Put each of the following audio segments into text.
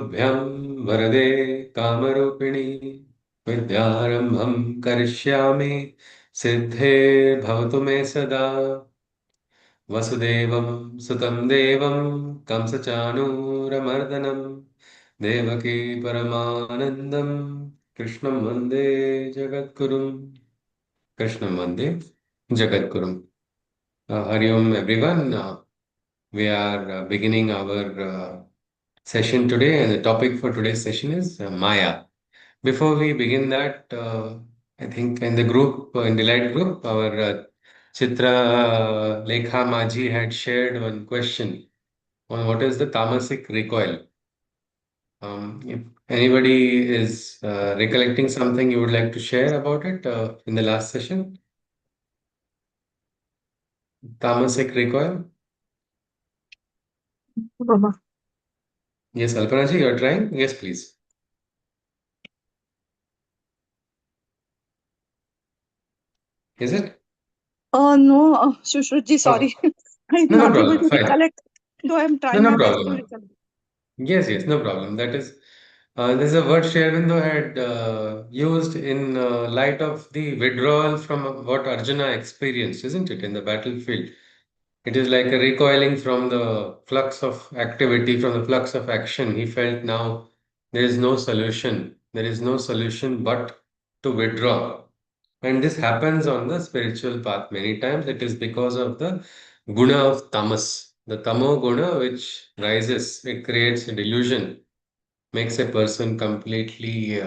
नमस्तुभ्यं वरदे कामरूपिणि विद्यारम्भं करिष्यामि सिद्धिर्भवतु मे सदा वसुदेवं सुतं देवं कंसचाणूरमर्दनं देवकी परमानन्दं कृष्णं वन्दे जगद्गुरुं कृष्णं वन्दे जगद्गुरुं Hari Om everyone. We are beginning our session today, and the topic for today's session is Maya. Before we begin that, I think in the group, in the light group, our Chitra Lekha Maji had shared one question on what is the tamasic recoil. If anybody is recollecting something you would like to share about it in the last session, tamasic recoil. Roma. Yes, Alpana ji, you're trying. Yes, please. Is it? Oh no, Shushruji, Oh, sorry. I'm no, no not able problem. to Fine. recollect, though I'm No, trying no my best to problem. recollect. Yes, yes, no problem. That is, there's a word Sri Aurobindo had used in light of the withdrawal from what Arjuna experienced, isn't it, in the battlefield? It is like a recoiling from the flux of activity, from the flux of action. He felt now there is no solution. There is no solution but to withdraw. And this happens on the spiritual path many times. It is because of the guna of tamas, the tamo guna which rises. It creates a delusion, makes a person completely,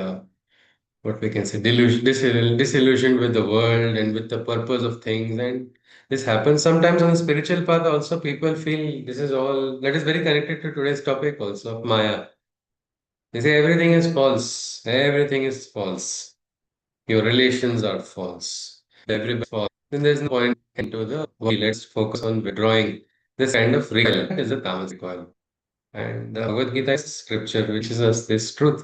what we can say, disillusioned with the world and with the purpose of things. And this happens sometimes on the spiritual path also. People feel this is all, that is very connected to today's topic also of Maya. They say everything is false, everything is false. Your relations are false. Everybody's false. Then there's no point into the world. Let's focus on withdrawing this kind of recoil. That is the tamasic coil. And the Bhagavad Gita is scripture which is us this truth.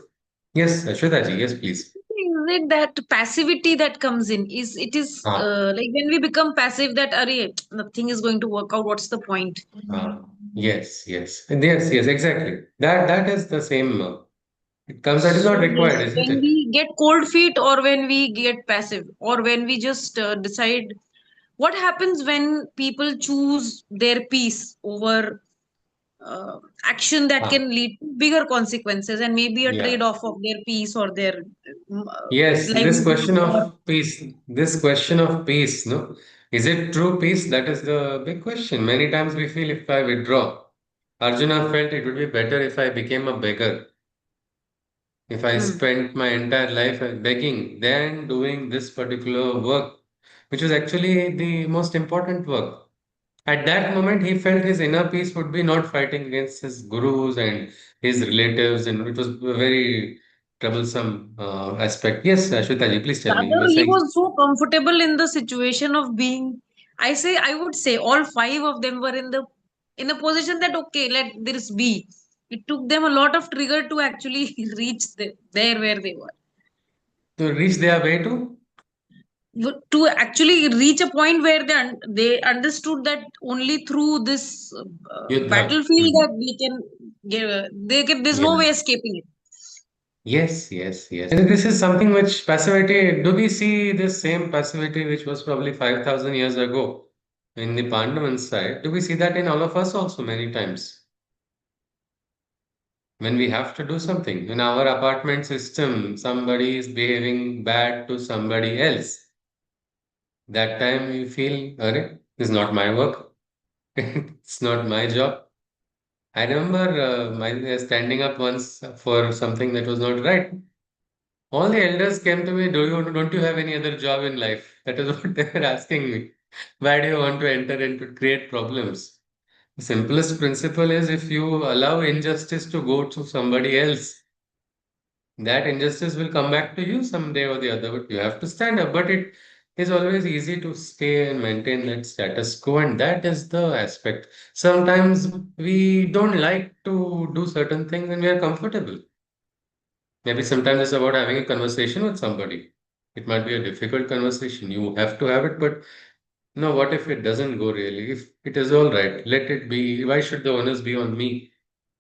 Yes, Ashwata ji, yes, please. Is it that passivity that comes in? Is it is Ah, like when we become passive that Arey, nothing is going to work out. What's the point? yes, yes. And yes, yes, exactly. That is the same. It comes that is So not required, yes, isn't when it? we get cold feet or when we get passive or when we just decide what happens when people choose their peace over action that Ah, can lead to bigger consequences and maybe a yeah. trade-off of their peace or their Yes, livelihood or this question of peace, no? Is it true peace? That is the big question. Many times we feel if I withdraw, Arjuna felt it would be better if I became a beggar, if I Hmm. spent my entire life begging than doing this particular work, which was actually the most important work. At that moment, he felt his inner peace would be not fighting against his gurus and his relatives, and it was a very troublesome aspect. Yes, Ashwita ji, please tell me. You rather were he saying, was so comfortable in the situation of being, I would say all five of them were in a position that okay, let this be. It took them a lot of trigger to actually reach there where they were. to reach their way to To actually reach a point where they understood that only through this Yuddha. battlefield Mhm. that we can there's Yeah. no way escaping it. Yes, yes, yes. And this is something which passivity, do we see this same passivity which was probably 5,000 years ago in the Pandavan side? Do we see that in all of us also many times? When we have to do something in our apartment system, somebody is behaving bad to somebody else. That time you feel, Arre, this is not my work. It's not my job. I remember standing up once for something that was not right. All the elders came to me, don't you have any other job in life? That is what they were asking me. Why do you want to enter and to create problems? The simplest principle is if you allow injustice to go to somebody else, that injustice will come back to you someday or the other, but you have to stand up. But it is always easy to stay and maintain that status quo, and that is the aspect. Sometimes we don't like to do certain things and we are comfortable. Maybe sometimes it's about having a conversation with somebody. It might be a difficult conversation. You have to have it, but no, what if it doesn't go really? If it is all right, let it be. Why should the onus be on me?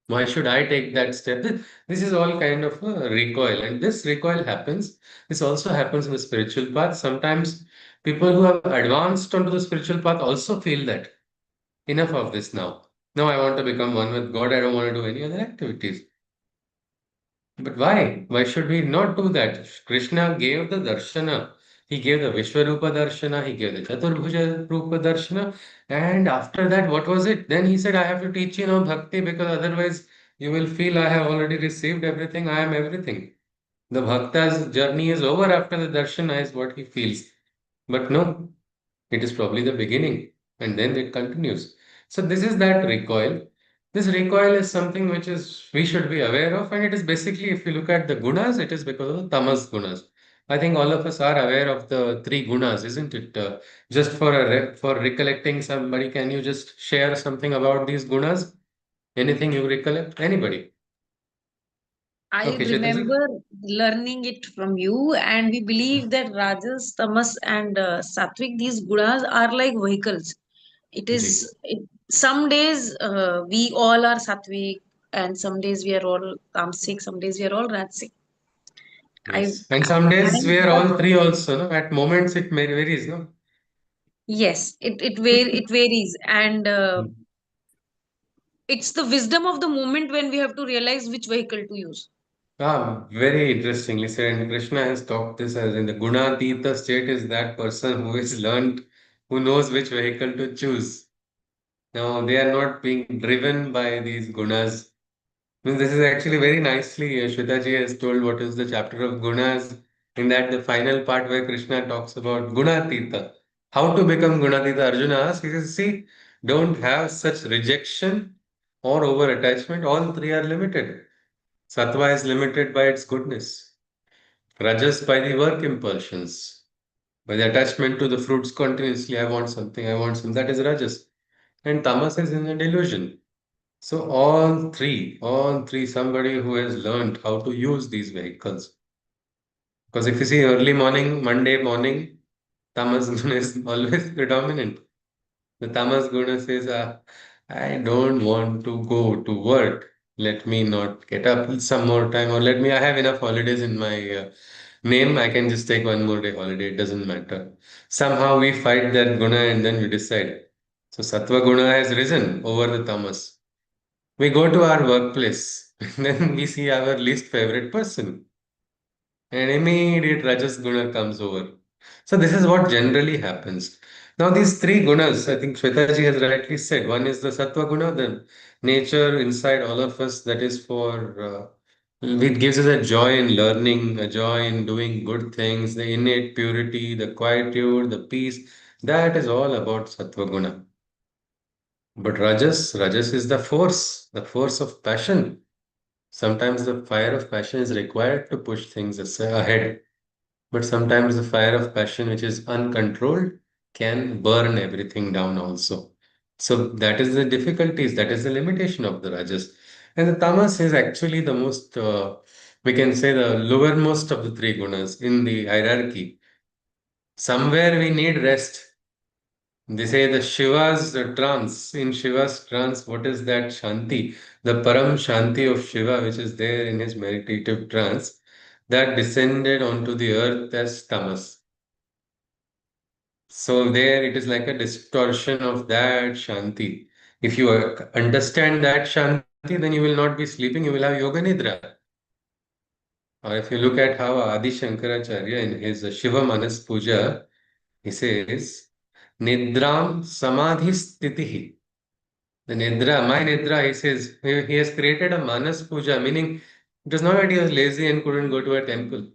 Why should I take that step? This is all kind of a recoil, and this recoil happens. This also happens in the spiritual path. Sometimes people who have advanced onto the spiritual path also feel that enough of this now. Now I want to become one with God. I don't want to do any other activities. But why? Why should we not do that? Krishna gave the darshana. He gave the Vishwarupa darshana. He gave the Chaturbhuja Rupa darshana. And after that, what was it? Then he said, I have to teach you now bhakti because otherwise you will feel I have already received everything. I am everything. The bhakta's journey is over after the darshana is what he feels. But no, it is probably the beginning and then it continues. So this is that recoil. This recoil is something which is we should be aware of, and it is basically, if you look at the gunas, it is because of the tamas gunas. I think all of us are aware of the three gunas, isn't it? Just for for recollecting somebody, can you just share something about these gunas? Anything you recollect? Anybody? I Okay, Shwetaji? remember learning it from you, and we believe that Rajas, Tamas, and Sattvic, these gunas are like vehicles. It Ji. is some days we all are Sattvic, and some days we are all Tamasic, some days we are all Rajasic. I Yes. And some days we and are but all three also, no? At moments it may varies, no? yes, it varies, and it's the wisdom of the moment when we have to realize which vehicle to use. Ah, very interestingly said. And Krishna has talked this as in the Gunatita state is that person who is learned, who knows which vehicle to choose. Now, they are not being driven by these gunas. Means this is actually very nicely, Shwetaji has told what is the chapter of gunas. In that, the final part where Krishna talks about Gunatita. How to become Gunatita, Arjuna asks, he says, see, don't have such rejection or over attachment. All three are limited. Sattva is limited by its goodness. Rajas by the work impulsions, by the attachment to the fruits continuously. I want something, I want something. That is Rajas. And Tamas is in a delusion. So all three, somebody who has learned how to use these vehicles. Because if you see early morning, Monday morning, Tamas guna is always predominant. The Tamas guna says, I don't want to go to work. Let me not get up some more time, or let me, I have enough holidays in my name. I can just take one more day holiday. It doesn't matter. Somehow we fight that guna and then we decide. So Sattva guna has risen over the Tamas. We go to our workplace, and then we see our least favorite person, and immediate Rajas guna comes over. So this is what generally happens. Now these three gunas, I think Shwetaji has rightly said. One is the Sattva guna, the nature inside all of us that is for it gives us a joy in learning, a joy in doing good things, the innate purity, the quietude, the peace. That is all about Sattva guna. But Rajas is the force of passion. Sometimes the fire of passion is required to push things ahead. But sometimes the fire of passion, which is uncontrolled, can burn everything down also. So that is the difficulties, that is the limitation of the Rajas. And the Tamas is actually the most, we can say, the lowermost of the three gunas in the hierarchy. Somewhere we need rest. They say the Shiva's trance. In Shiva's trance, what is that Shanti? The Param Shanti of Shiva, which is there in his meditative trance, that descended onto the earth as tamas. So there it is like a distortion of that Shanti. If you understand that Shanti, then you will not be sleeping, you will have Yoga Nidra. Or if you look at how Adi Shankaracharya in his Shiva Manas Puja, he says, Nidram Samadhi Stitihi. The Nidra, my Nidra, he says, he has created a Manas Puja, meaning it was not that he was lazy and couldn't go to a temple.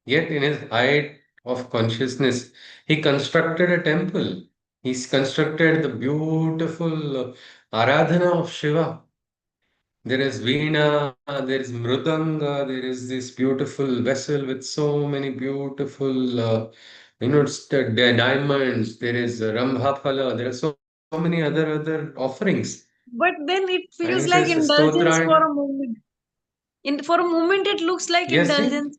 Yet, in his height of consciousness, he constructed a temple. He's constructed the beautiful Aradhana of Shiva. There is Veena, there is Mrudanga, there is this beautiful vessel with so many beautiful, diamonds. There is Rambhaphala. There are so many other offerings. But then it And feels he like says, indulgence for Stotra. a moment. For a moment, it looks like Yes, yes. indulgence.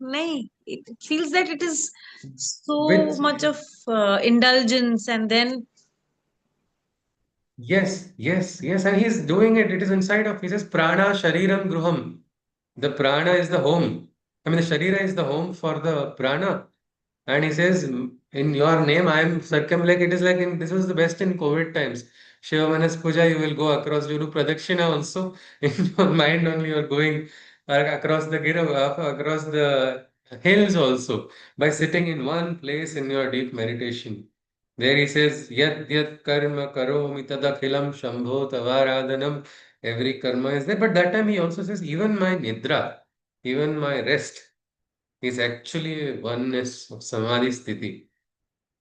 Nay, it feels that it is so With much of indulgence, and then Yes, yes, yes, and he's doing it. It is inside of. He says, "Prana Shariram Gruham." The prana is the home. I mean, the sharira is the home for the prana. And he says, in your name, I am circumlake. It is like this was the best in COVID times. Shiva Manas Puja, you will go across, you do pradakshina also. In your mind only, you are going across the across the hills also by sitting in one place in your deep meditation. There he says, Yat karma karomi tadakhilam shambho tavaradhanam. Every karma is there. But that time he also says, even my nidra, even my rest is actually a oneness of samadhi sthiti.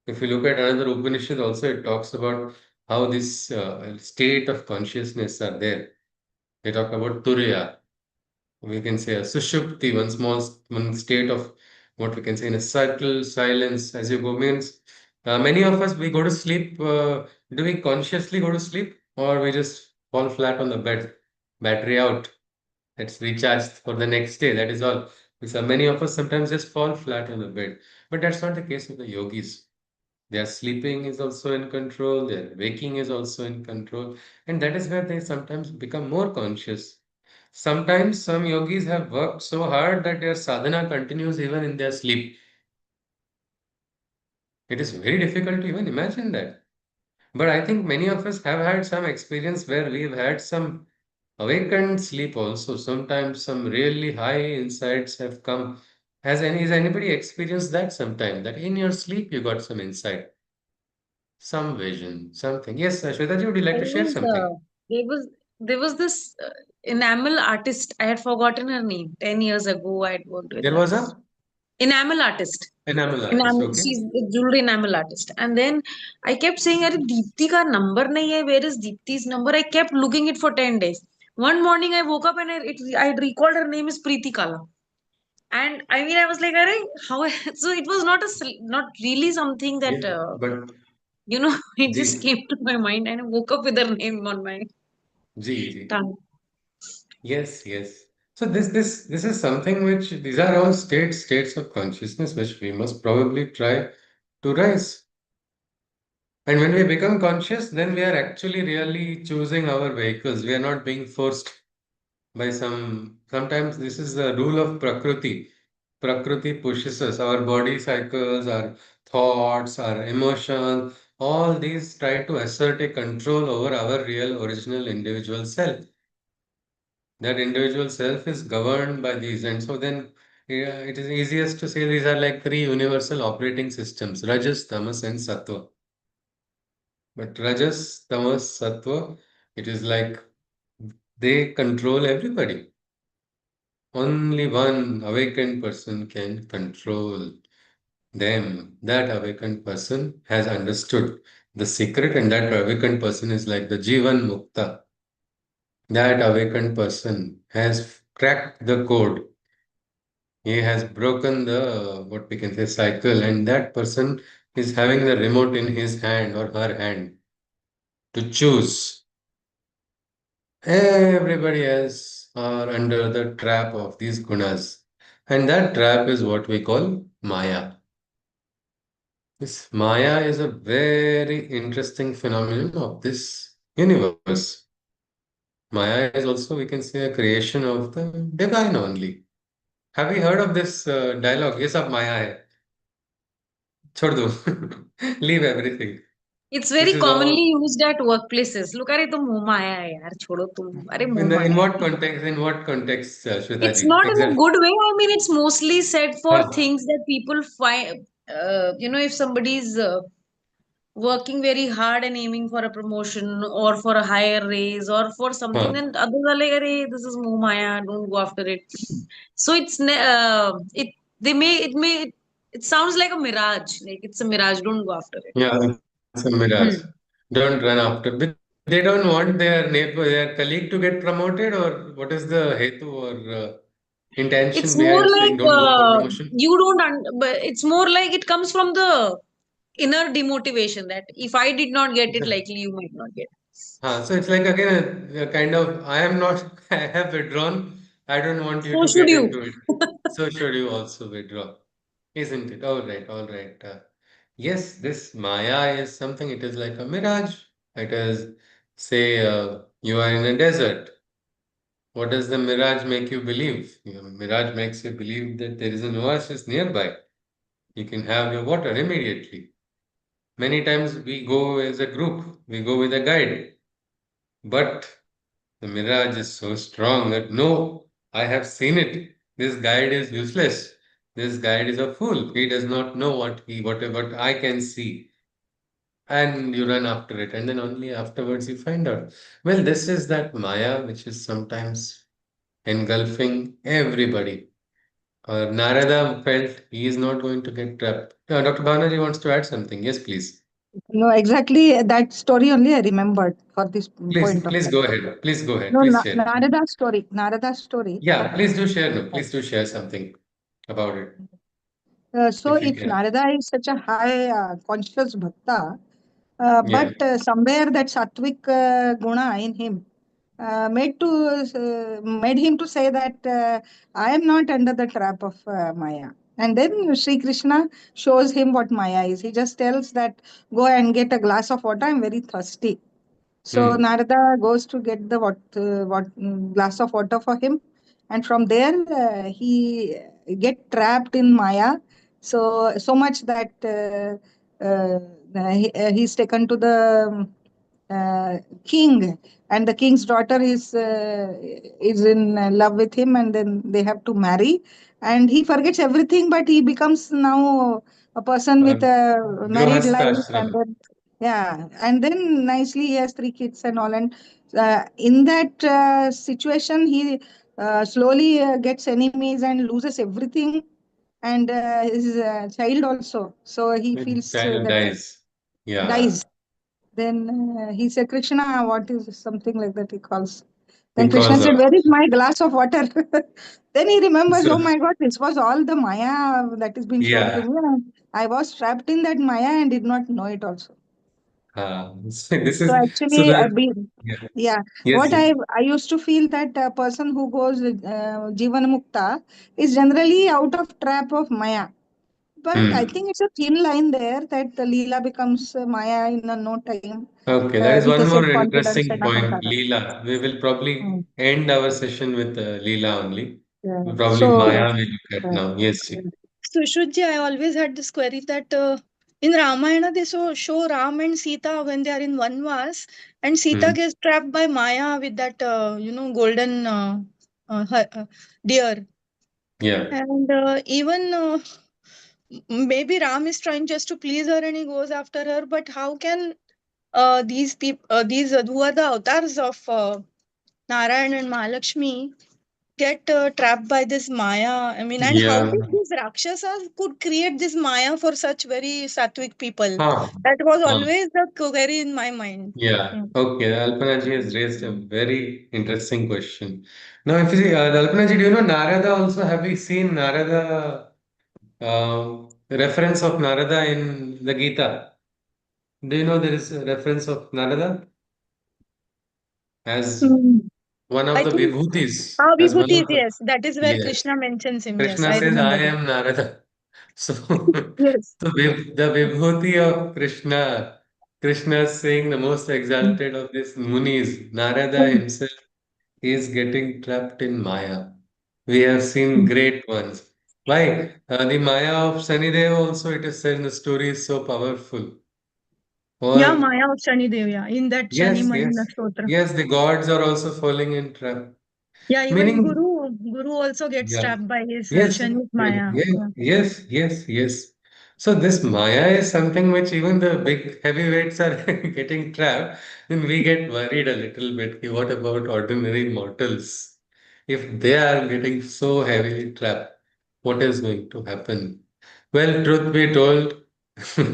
If you look at another Upanishad, also it talks about how this state of consciousness are there. They talk about Turiya. We can say a Sushupti, one state of what we can say in a subtle silence as you go means. Many of us, we go to sleep. Do we consciously go to sleep or we just fall flat on the bed, battery out? It's recharged for the next day. That is all. So many of us sometimes just fall flat on the bed. But that's not the case with the yogis. Their sleeping is also in control, their waking is also in control, and that is where they sometimes become more conscious. Sometimes some yogis have worked so hard that their sadhana continues even in their sleep. It is very difficult to even imagine that. But I think many of us have had some experience where we've had some awakened sleep also. Sometimes some really high insights have come. Has anybody experienced that sometime? That in your sleep you got some insight, some vision, something. Yes, Shwetaji, would you like I to share was something? there was there was this enamel artist. I had forgotten her name. 10 years ago, I had worked with There her. was a Enamel artist. enamel artist, Enamel, okay? she's a jewelry enamel artist. And then I kept saying, "Are Deepti ka number nahi hai? Where is Deepti's number?" I kept looking it for 10 days. One morning I woke up and I recalled her name is Preeti Kala. And I mean, I was like, "Arey, how?" So it was not really something Yeah, that but it just G, came to my mind, and I woke up with her name on my G. tongue. Yes, yes. So this is something which these are all states of consciousness which we must probably try to rise. And when we become conscious, then we are actually really choosing our vehicles. We are not being forced by sometimes this is the rule of Prakriti. Prakriti pushes us, our body cycles, our thoughts, our emotions, all these try to assert a control over our real original individual self. That individual self is governed by these, and so then yeah, it is easiest to say these are like three universal operating systems: Rajas, Tamas, and Sattva. But Rajas, Tamas, Sattva, it is like they control everybody. Only one awakened person can control them. That awakened person has understood the secret, and that awakened person is like the Jivan Mukta. That awakened person has cracked the code. He has broken the what we can say cycle, and that person is having the remote in his hand or her hand to choose. Everybody else are under the trap of these gunas, and that trap is what we call Maya. This Maya is a very interesting phenomenon of this universe. Maya is also, we can say, a creation of the divine only. Have you heard of this dialogue? Yes, ab Maya hai. Chhod do. Leave everything. It's This very is commonly all. used at workplaces. Look, अरे तुम मुंह माया है यार, छोड़ो तुम, अरे मुंह In Maya what है. context? In what context, Shweta It's ji? not in a Exactly. good way. I mean, it's mostly said for Huh. things that people find. If somebody's working very hard and aiming for a promotion or for a higher raise or for something, Huh. then others are like, "Arey, this is moh maya, don't go after it." So it sounds like a mirage, like it's a mirage, don't go after it. Yeah, it's a mirage. Hmm. Don't run after. But they don't want their neighbor, their colleague to get promoted, or what is the hetu or It's intention more behind saying like don't go for promotion? you don't, but it's more like it comes from the inner demotivation that if I did not get it, likely you might not get. So it's like again a kind of I am not I have withdrawn. I don't want you So to should get you? into it. So should you also withdraw, isn't it? All right, all right. Yes, this Maya is something. It is like a mirage. It is Say you are in a desert. What does the mirage make you believe? Mirage makes you believe that there is an oasis nearby. You can have your water immediately. Many times we go as a group, we go with a guide, but the mirage is so strong that no, I have seen it. This guide is useless. This guide is a fool. He does not know what I can see. And you run after it, and then only afterwards you find out. Well, this is that Maya which is sometimes engulfing everybody. Narada felt he is not going to get trapped. Dr. Banaji wants to add something. Yes, please. No, exactly that story only I remembered for this Please, point of please time. go ahead. Please go ahead. No, Please share. Narada's story. Narada's story. Yeah, please do share. No, please do share something about it So if you if can. Narada is such a high conscious bhakta, Yeah. but somewhere that sattvic guna in him made him to say that I am not under the trap of Maya. And then Sri Krishna shows him what Maya is. He just tells that go and get a glass of water. I'm very thirsty. So Hmm. Narada goes to get the glass of water for him, and from there he get trapped in Maya. So much that he's taken to the king, and the king's daughter is in love with him, and then they have to marry, and he forgets everything, but he becomes now a person Uh, with a married life, and Grihasthashram. then yeah, and then nicely he has three kids and all, and in that situation he slowly gets enemies and loses everything, and his child also, so he The feels child that dies. Yeah. dies. Then he said, Krishna, what is something like that he calls. Then Krishna Because of. said, where is my glass of water? Then he remembers, So, oh my God, this was all the Maya that is being shown to yeah. me. And I was trapped in that Maya and did not know it also. So this So is so actually, the yeah. yeah, Yes, what yes. I used to feel that a person who goes Jivan Mukta is generally out of trap of Maya. But I Hmm. think it's a thin line there that the Leela becomes Maya in a no time Okay, there is with a one more self-confidence interesting and point, ahankara. Leela. We will Mm. probably end our session with Leela only. Yeah. Probably So, Maya we look at uh, now. Yes, yeah. ji. Sushruji, I always had this query that in Ramayana they show Ram and Sita when they are in Vanvas, and Sita Hmm. gets trapped by Maya with that golden deer, Yeah. and even maybe Ram is trying just to please her and he goes after her. But how can these people, these who are the avatars of Narayan and Mahalakshmi, get trapped by this Maya? I mean, and how Yeah. did these Rakshasas could create this Maya for such very sattvic people? Huh. That was Huh. always the query in my mind. Yeah. Mm. Okay. Alpana ji has raised a very interesting question. Now, if you see, Alpana ji, do you know Narada also? Have you seen Narada, reference of Narada in the Gita? Do you know there is a reference of Narada as Mm. one of I the think Vibhutis? As one Vibhutis, of the, yes, that is where yes. Krishna mentions him. Yes, Krishna I says, I remember that. am Narada. So, Yes. the Vibhuti of Krishna, Krishna is saying the most Mm. exalted of these munis, Narada Mm. himself is getting trapped in Maya. We have seen great ones. Why? The Maya of Sanidev also, it is said in the story, is so powerful. Yeah, Or, Maya of Shani Devya in that Shani yes, Mahina yes, Stotra. yes, the gods are also falling in trap. Yeah, even Meaning, Guru also gets yeah. trapped by his Yes, Shani's Maya. yes, Yeah. yes, yes, yes. So this Maya is something which even the big heavyweights are getting trapped, and we get worried a little bit. Ki, what about ordinary mortals? If they are getting so heavily trapped, what is going to happen? Well, truth be told,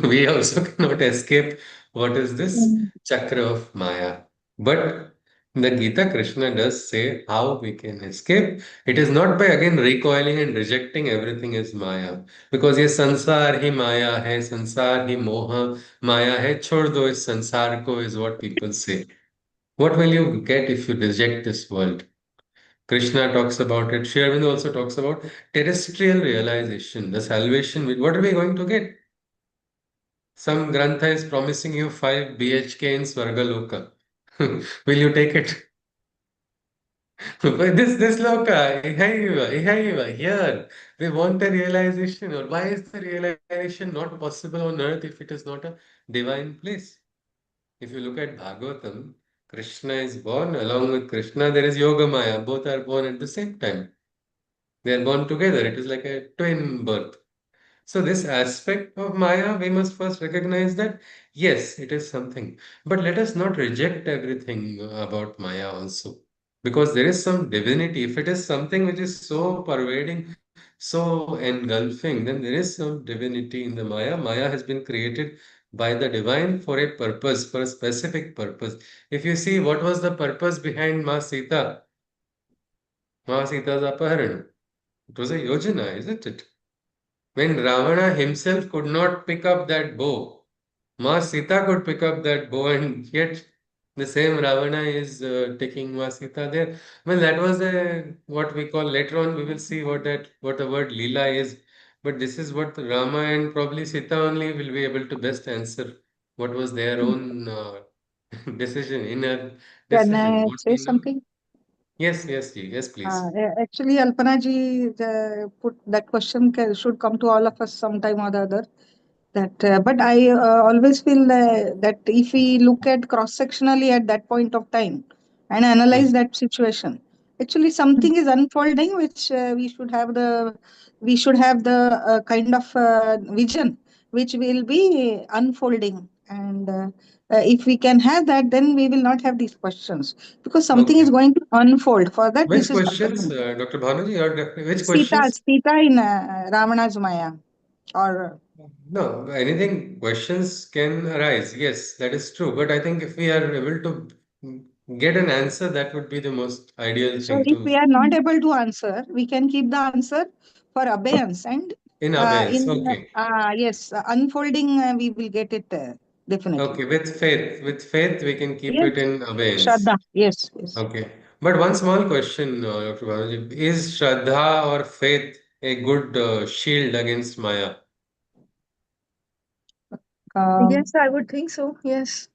we also cannot escape what is this Mm. chakra of Maya. But in the Gita, Krishna does say how we can escape. It is not by again recoiling and rejecting everything as Maya. Because ये संसार ही माया है, संसार ही मोह माया है, छोड़ दो इस संसार को is what people say. What will you get if you reject this world? Krishna talks about it. Sri Aurobindo also talks about terrestrial realization, the salvation. What are we going to get? Some Grantha is promising you 5 BHK in Svargaloka. Will you take it? But this loka, here, we want a realization. Or why is the realization not possible on earth if it is not a divine place? If you look at Bhagavatam, Krishna is born, along with Krishna, there is Yoga Maya. Both are born at the same time. They are born together. It is like a twin birth. So, this aspect of Maya, we must first recognize that yes, it is something. But let us not reject everything about Maya also. Because there is some divinity. If it is something which is so pervading, so engulfing, then there is some divinity in the Maya. Maya has been created by the divine for a purpose, for a specific purpose. If you see what was the purpose behind Ma Sita's Aparan, it was a yojana, isn't it? When Ravana himself could not pick up that bow, Ma Sita could pick up that bow, and yet the same Ravana is taking Ma Sita there. Well, that was what we call later on. We will see what the word Leela is. But this is what Rama and probably Sita only will be able to best answer. What was their own decision, inner Can decision? I What say we know? something? Yes, yes, ji. Yes, please. Actually, Alpana ji put that question should come to all of us sometime or the other. That, but I always feel that if we look at cross sectionally at that point of time and Hmm. analyze that situation, actually something is unfolding which we should have the kind of vision which will be unfolding, and if we can have that, then we will not have these questions because something is Okay. going to unfold. For that, Which this is questions, happening. Dr. Bhanuji, which Sita, questions? Sita in Ravana's Maya, or No, anything, questions can arise. Yes, that is true. But I think if we are able to get an answer, that would be the most ideal so thing if to we are not able to answer, we can keep the answer for abeyance, and in abeyance. in Okay. yes, unfolding we will get it definitely. Okay. With faith, we can keep Yes, it in abeyance. Shraddha. Yes, yes. Okay. But one small question, Dr. Bhanuji, is Shraddha or faith a good shield against Maya? Um, Yes, I would think so. Yes.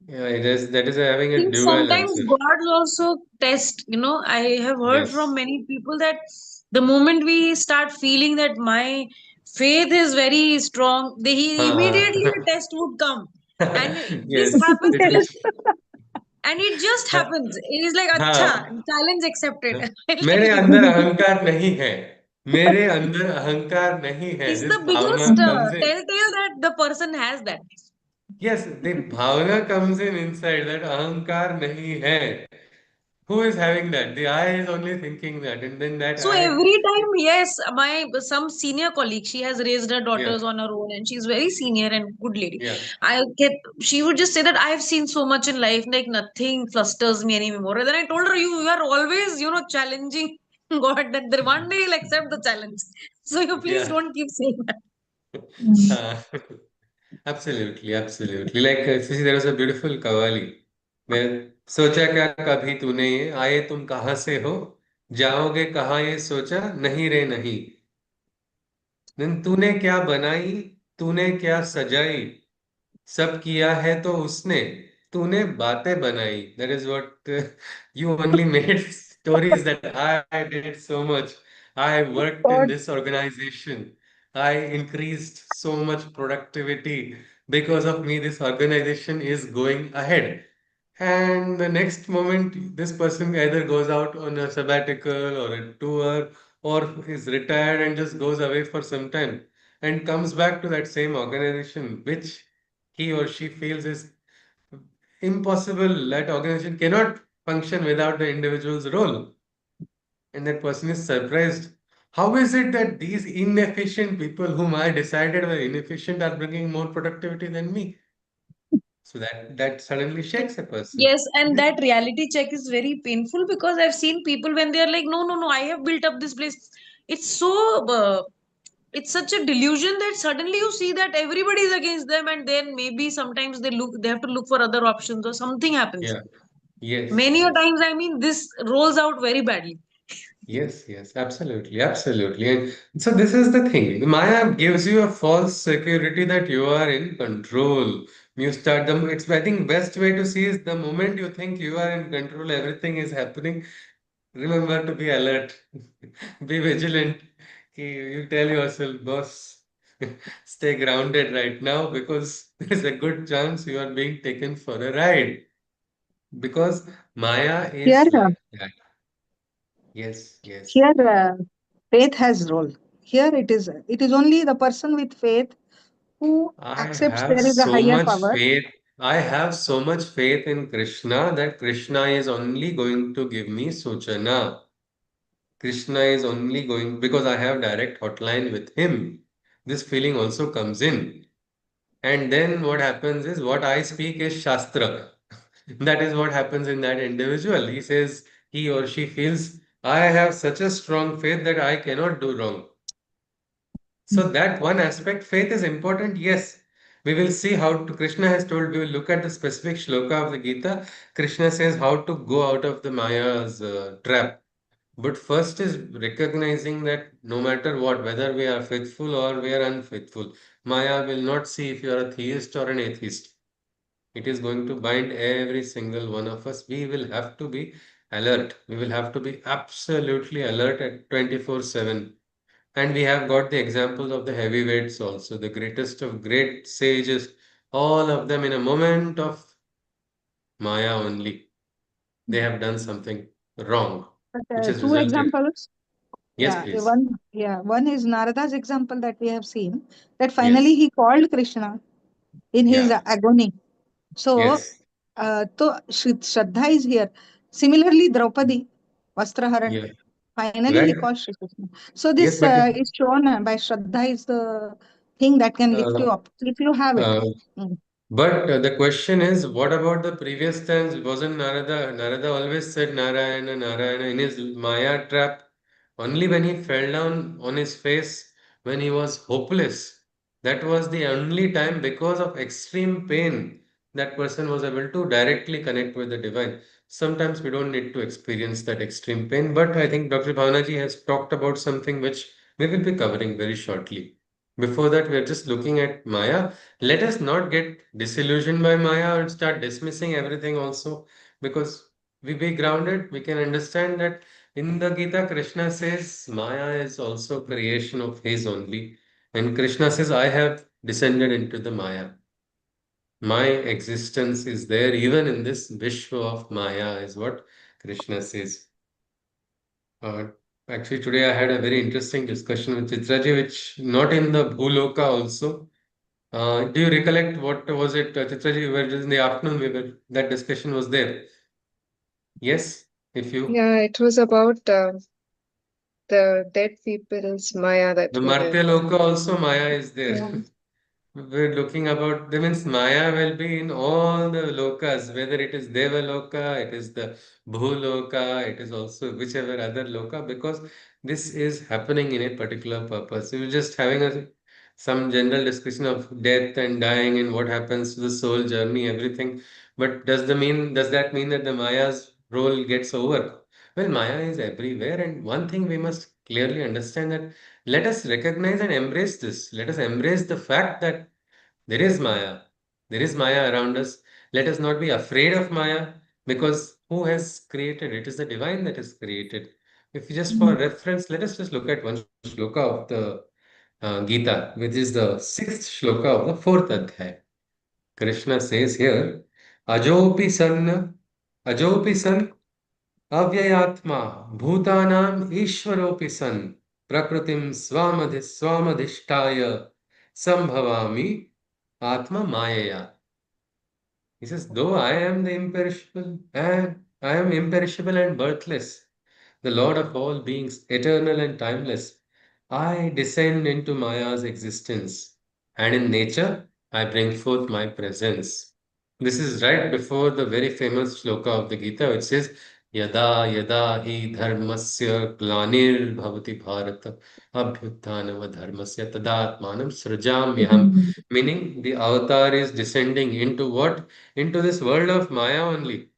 Yeah, it is. That is having a Think dual sometimes answer. God also test, I have heard from Yes. many people that the moment we start feeling that my faith is very strong, he immediately Ha, a test would come. And this yes, happens it like, is. and it just happens. It is like, acha, हाँ, challenge accepted. मेरे Like, अंदर अहंकार नहीं है. मेरे अंदर अहंकार नहीं है. is This the bhavana biggest comes in. telltale that the person has that. Yes, the bhavana comes in inside that ahankar nahi hai. Who is having that? The I is only thinking that, and then that So I, every time, yes, my some senior colleague, she has raised her yeah, daughters on her own, and she's very senior and good lady. yeah, I get, she would just say that I've seen so much in life, like nothing flusters me anymore. And then I told her, you are always, challenging God that there one day he'll accept the challenge. So you please yeah. don't keep saying that. Uh, absolutely, absolutely. Like, see, there was a beautiful kawali where सोचा क्या कभी तूने ये आए तुम कहाँ से हो जाओगे कहाँ ये सोचा नहीं रे नहीं दिन तूने क्या बनाई तूने क्या सजाई सब किया है तो उसने तूने बातें बनाई that is what you only made stories that I did so much I worked in God, this organisation I increased so much productivity because of me this organization is going ahead and the next moment, this person either goes out on a sabbatical or a tour or is retired and just goes away for some time and comes back to that same organization, which he or she feels is impossible. That organization cannot function without the individual's role. And that person is surprised. How is it that these inefficient people whom I decided were inefficient are bringing more productivity than me? So that suddenly shakes a person. Yes, and that reality check is very painful because I've seen people when they're like, no, no, no, I have built up this place. It's so it's such a delusion that suddenly you see that everybody is against them, and then maybe sometimes they have to look for other options or something happens. Yeah. Yes, Many a yes. times, I mean, this rolls out very badly. Yes, yes, absolutely, absolutely. And so this is the thing. Maya gives you a false security that you are in control. You start them. It's, I think, best way to see is the moment you think you are in control, everything is happening. Remember to be alert, be vigilant. You tell yourself, boss, stay grounded right now because there's a good chance you are being taken for a ride. Because Maya Here, is like that. Yes, yes. here, faith has role. Here it is only the person with faith who I accepts have there is a so higher much power. faith. I have so much faith in Krishna that Krishna is only going to give me Suchana. Krishna is only going because I have direct hotline with him. This feeling also comes in. And then what happens is what I speak is Shastra. That is what happens in that individual. He says he or she feels I have such a strong faith that I cannot do wrong. So that one aspect, faith is important. Yes, we will see how to, Krishna has told. We will look at the specific shloka of the Gita. Krishna says how to go out of the Maya's trap. But first is recognizing that no matter what, whether we are faithful or we are unfaithful, Maya will not see if you are a theist or an atheist. It is going to bind every single one of us. We will have to be alert. We will have to be absolutely alert at 24/7. And we have got the examples of the heavyweights also, the greatest of great sages, all of them in a moment of Maya only. They have done something wrong, But which has two resulted. examples. Yes, please. One is Narada's example that we have seen that finally Yes. he called Krishna in his Yeah. agony. So, Yes. Shraddha is here. Similarly, Draupadi, Vastraharan, Yeah. finally he Right. called Shri Krishna. So Yes, this but is shown by Shraddha is the thing that can lift uh, you up if you have it. uh, Mm. but the question is, what about the previous times? Wasn't Narada? Narada always said Narayana, Narayana in his Maya trap. Only when he fell down on his face, when he was hopeless, that was the only time because of extreme pain that person was able to directly connect with the divine. Sometimes we don't need to experience that extreme pain, but I think Dr. Bhavanaji has talked about something which we will be covering very shortly. Before that, we are just looking at Maya. Let us not get disillusioned by Maya and start dismissing everything also, because we be grounded, we can understand that in the Gita, Krishna says Maya is also creation of his only. And Krishna says, I have descended into the Maya. My existence is there even in this Vishwa of Maya, is what Krishna says. Uh, Actually, today I had a very interesting discussion with Chitraji, which not in the Bhuloka also. Do you recollect what was it, Chitraji? We were just in the afternoon. That discussion was there. Yes, if you Yeah, it was about the dead people's Maya the that were there. Martya Loka also Maya is there. Yeah. We're looking about that means Maya will be in all the lokas, whether it is Deva Loka, it is the Bhuloka, it is also whichever other loka, because this is happening in a particular purpose. We were just having some general discussion of death and dying and what happens to the soul journey, everything. But does that mean that the Maya's role gets over? Well, Maya is everywhere, and one thing we must clearly understand that let us recognize and embrace this. Let us embrace the fact that there is Maya. There is Maya around us. Let us not be afraid of Maya because who has created? It is the divine that has created. If you just for reference, let us just look at one shloka of the Gita, which is the sixth shloka of the fourth adhyaya. Krishna says here, Ajopi san, Ajopi san, Avyayatma, Bhutanam Ishwaropi san, Prakritim Swamadhishtaya, Sambhavami, Atma Mayaya. He says, though I am the imperishable and I am imperishable and birthless, the Lord of all beings, eternal and timeless, I descend into Maya's existence, and in nature I bring forth my presence. This is right before the very famous shloka of the Gita, which says, Yada yada hi dharmasya glanir bhavati bharata abhyuthanava dharmasya tadatmanam srujamyaham. Meaning the avatar is descending into what? Into this world of Maya only.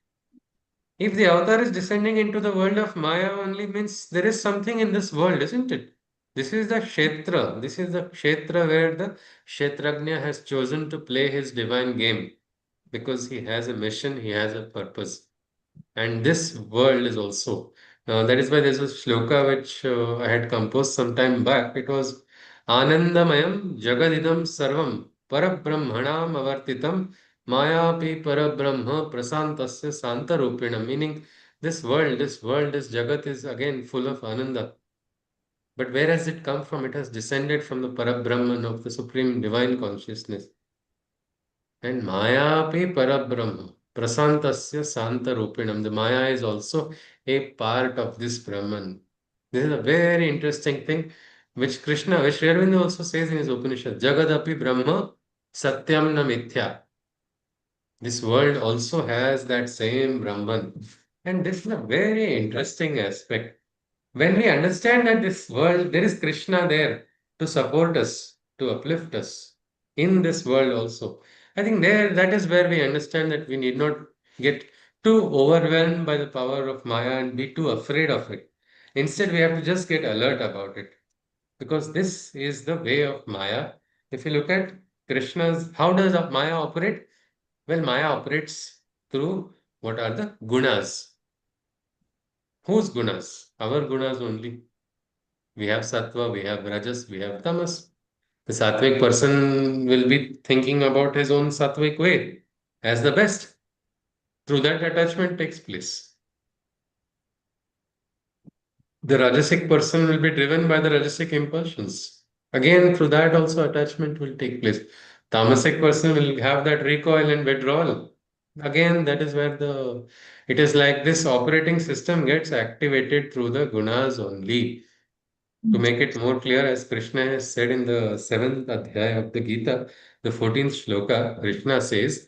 If the avatar is descending into the world of Maya only means there is something in this world, isn't it? This is the Kshetra. This is the Kshetra where the Kshetrajna has chosen to play his divine game because he has a mission, he has a purpose. And this world is also. That is why there's a shloka which I had composed some time back. It was Anandamayam Jagadidam Sarvam Parabrahmanam Avartitam Mayapi Parabrahma Prasantasya Santarupinam. Meaning this Jagat is again full of Ananda. But where has it come from? It has descended from the Parabrahman of the Supreme Divine Consciousness. And Maya pe Parabrahma, Prasantasya Santarupinam. The Maya is also a part of this Brahman. This is a very interesting thing which Sri Aurobindo also says in his Upanishad, Jagadapi Brahma Satyam na Mithya. This world also has that same Brahman. And this is a very interesting aspect. When we understand that this world, there is Krishna there to support us, to uplift us in this world also. I think there that is where we understand that we need not get too overwhelmed by the power of Maya and be too afraid of it. Instead, we have to just get alert about it because this is the way of Maya. If you look at Krishna's, how does Maya operate? Well, Maya operates through what are the gunas. Whose gunas? Our gunas only. We have sattva, we have rajas, we have tamas. The sattvic person will be thinking about his own sattvic way as the best. Through that, attachment takes place. The rajasic person will be driven by the rajasic impulsions. Again, through that also attachment will take place. Tamasic person will have that recoil and withdrawal. Again, that is where it is like this operating system gets activated through the gunas only. To make it more clear, as Krishna has said in the seventh adhyaya of the Gita, the 14th shloka, Krishna says,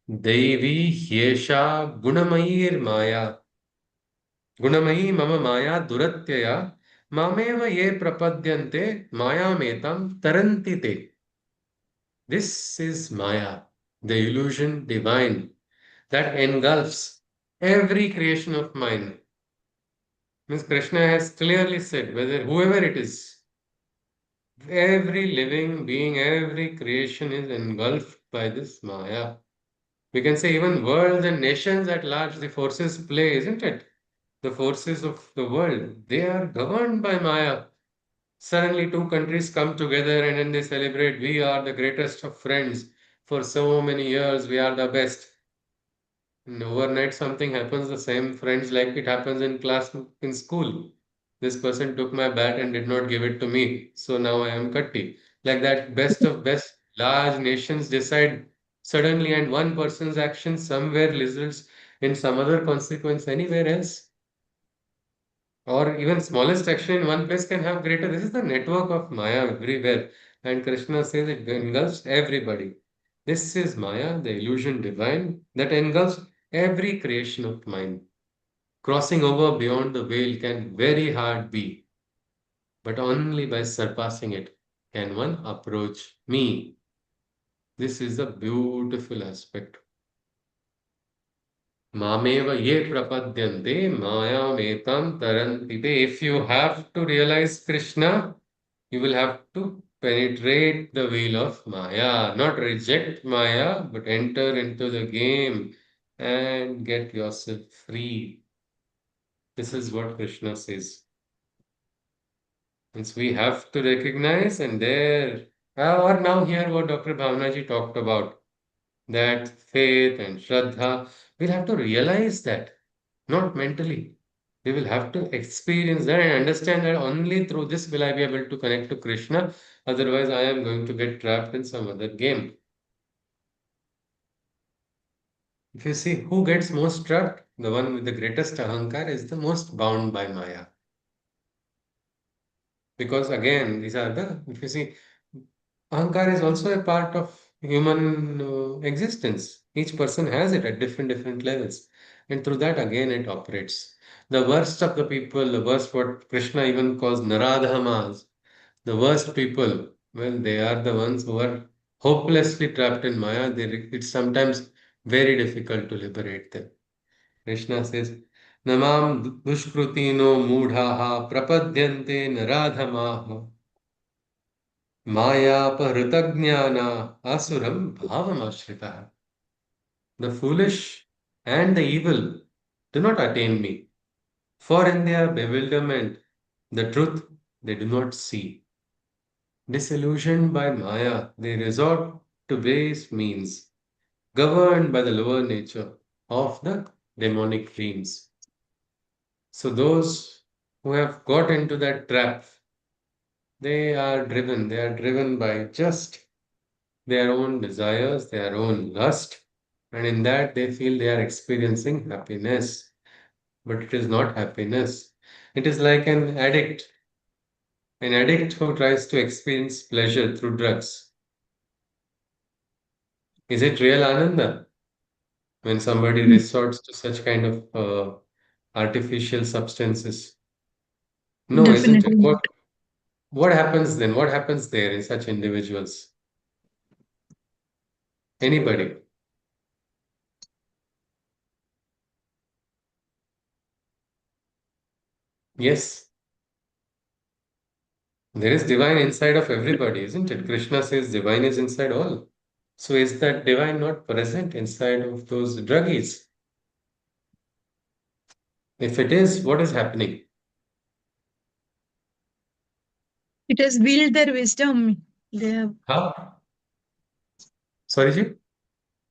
Devi Hyesha Gunamair Maya, Gunamayi Mama Maya Duratyaya, Mameva Ye Prapadyante Maya Metam Tarantite. This is Maya, the illusion divine that engulfs every creation of mine. Means Krishna has clearly said, whether whoever it is, every living being, every creation is engulfed by this Maya. We can say even worlds and nations at large, the forces play, isn't it? The forces of the world, they are governed by Maya. Suddenly, two countries come together and then they celebrate, we are the greatest of friends. For so many years, we are the best. And overnight, something happens, the same friends like it happens in class in school. This person took my bat and did not give it to me, so now I am Katti. Like that, best of best, large nations decide suddenly, and one person's action somewhere results in some other consequence anywhere else. Or even smallest action in one place can have greater. This is the network of Maya everywhere. And Krishna says it engulfs everybody. This is Maya, the illusion divine, that engulfs every creation of mind. Crossing over beyond the veil can very hard be, but only by surpassing it can one approach me. This is a beautiful aspect. Mameva ye prapadyante mayametam tarantite. If you have to realize Krishna, you will have to penetrate the veil of Maya, not reject Maya, but enter into the game and get yourself free. This is what Krishna says. Means we have to recognize and there, or now here what Dr. Bhavanaji talked about, that faith and Shraddha, we'll have to realize that, not mentally. We will have to experience that and understand that only through this will I be able to connect to Krishna. Otherwise, I am going to get trapped in some other game. If you see who gets most trapped, the one with the greatest ahankar is the most bound by Maya. Because again, these are the, if you see, ahankar is also a part of human existence. Each person has it at different levels. And through that, again, it operates. The worst of the people, the worst what Krishna even calls Naradhamas, the worst people, well, they are the ones who are hopelessly trapped in Maya. It's sometimes very difficult to liberate them. Krishna says, Namam dushkrutino mudhaha prapadyante naradhamaha maya pahritagnana asuram bhavamashritaha. The foolish and the evil do not attain me, for in their bewilderment, the truth they do not see. Disillusioned by Maya, they resort to base means, governed by the lower nature of the demonic dreams. So, those who have got into that trap, they are driven by just their own desires, their own lust, and in that they feel they are experiencing happiness. But it is not happiness. It is like an addict who tries to experience pleasure through drugs. Is it real Ananda when somebody resorts to such kind of artificial substances? No, isn't it? Definitely not. What happens then? What happens there in such individuals? Anybody? Yes, there is divine inside of everybody, isn't it? Krishna says divine is inside all. So is that divine not present inside of those druggies? If it is, what is happening? It has built their wisdom. They have, How? Sorry, Ji?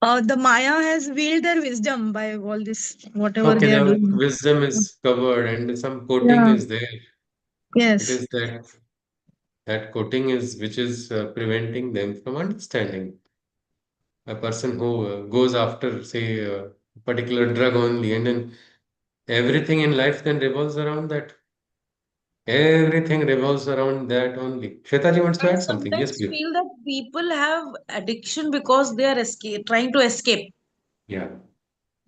the Maya has veiled their wisdom by all this, whatever Okay, they are the doing. wisdom is covered and some coating Yeah. is there. It Yes. is that coating is which is preventing them from understanding. A person who goes after, say, a particular drug only, and then everything in life then revolves around that. Everything revolves around that only. Shwetaji wants to I add something. Yes, sometimes please. feel that people have addiction because they are trying to escape. Yeah.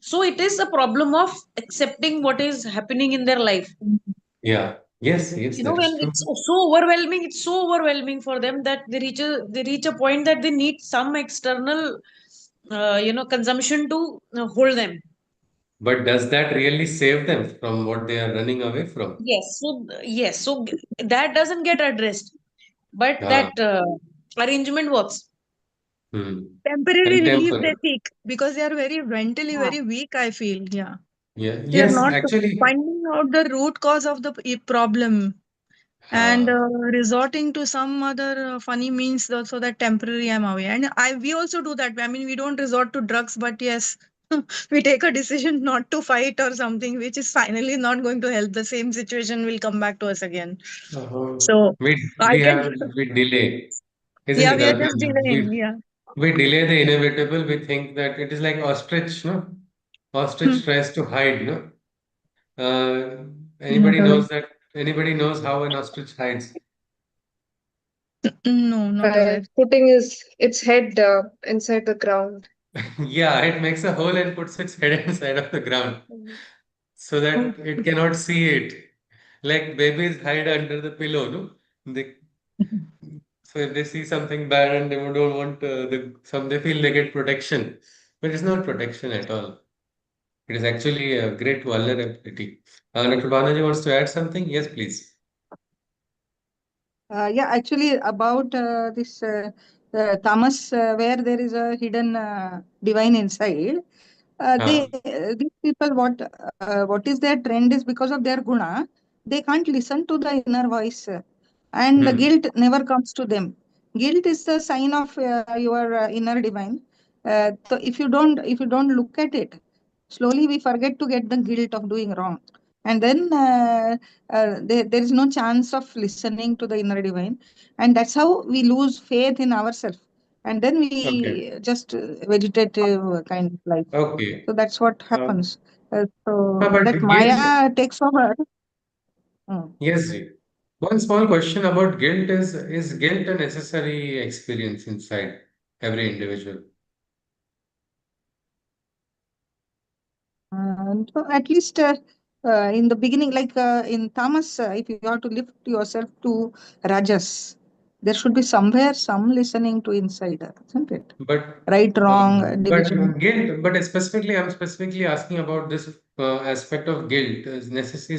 So it is a problem of accepting what is happening in their life. Yeah. Yes, yes, You know, that is when true. it's so overwhelming for them that they reach a point that they need some external, consumption to hold them. But does that really save them from what they are running away from? Yes, so that doesn't get addressed, but Ah, that arrangement works. hmm. Temporary And relief they temporary. seek because they are very mentally Yeah. very weak, I feel. Yeah. Yeah. They are Yes, not actually. finding out the root cause of the problem and Ah, resorting to some other funny means so that temporary I'm away. And we also do that. I mean, we don't resort to drugs, but yes, we take a decision not to fight or something, which is finally not going to help. The same situation will come back to us again. uh, So we I we can, have we delay, isn't yeah, it? we are just delaying. We Yeah. we delay the inevitable. We think that it is like ostrich, no? Hmm. Ostrich tries to hide, no? Not Anybody aware. knows that? Anybody knows how an ostrich hides? No, not By aware. putting its head inside the ground. Yeah, it makes a hole and puts its head inside of the ground Mhm. so Oh. that it cannot see it. Like babies hide under the pillow, no? They, so if they see something bad and they don't want they feel they get protection, but it's not protection at all. It is actually a great vulnerability. Dr. Banaji wants to add something? Yes, please. Yeah, actually, about this tamas, where there is a hidden divine inside, Ah, these people, what is their trend is because of their guna, they can't listen to the inner voice, and the hmm. guilt never comes to them. Guilt is the sign of your inner divine. So if you don't look at it, slowly we forget to get the guilt of doing wrong, and then there is no chance of listening to the inner divine, and that's how we lose faith in ourselves, and then Okay. we just vegetative kind of life. Okay. So that's what Um, happens. So but that guilt, Maya takes over. Mm. yes, ji. One small question about guilt is guilt a necessary experience inside every individual? So at least in the beginning, like in Tamas, if you have to lift yourself to Rajas, There should be somewhere some listening to inside her, isn't it? But Right, wrong, but division. guilt, but specifically, I'm specifically asking about this aspect of guilt. Is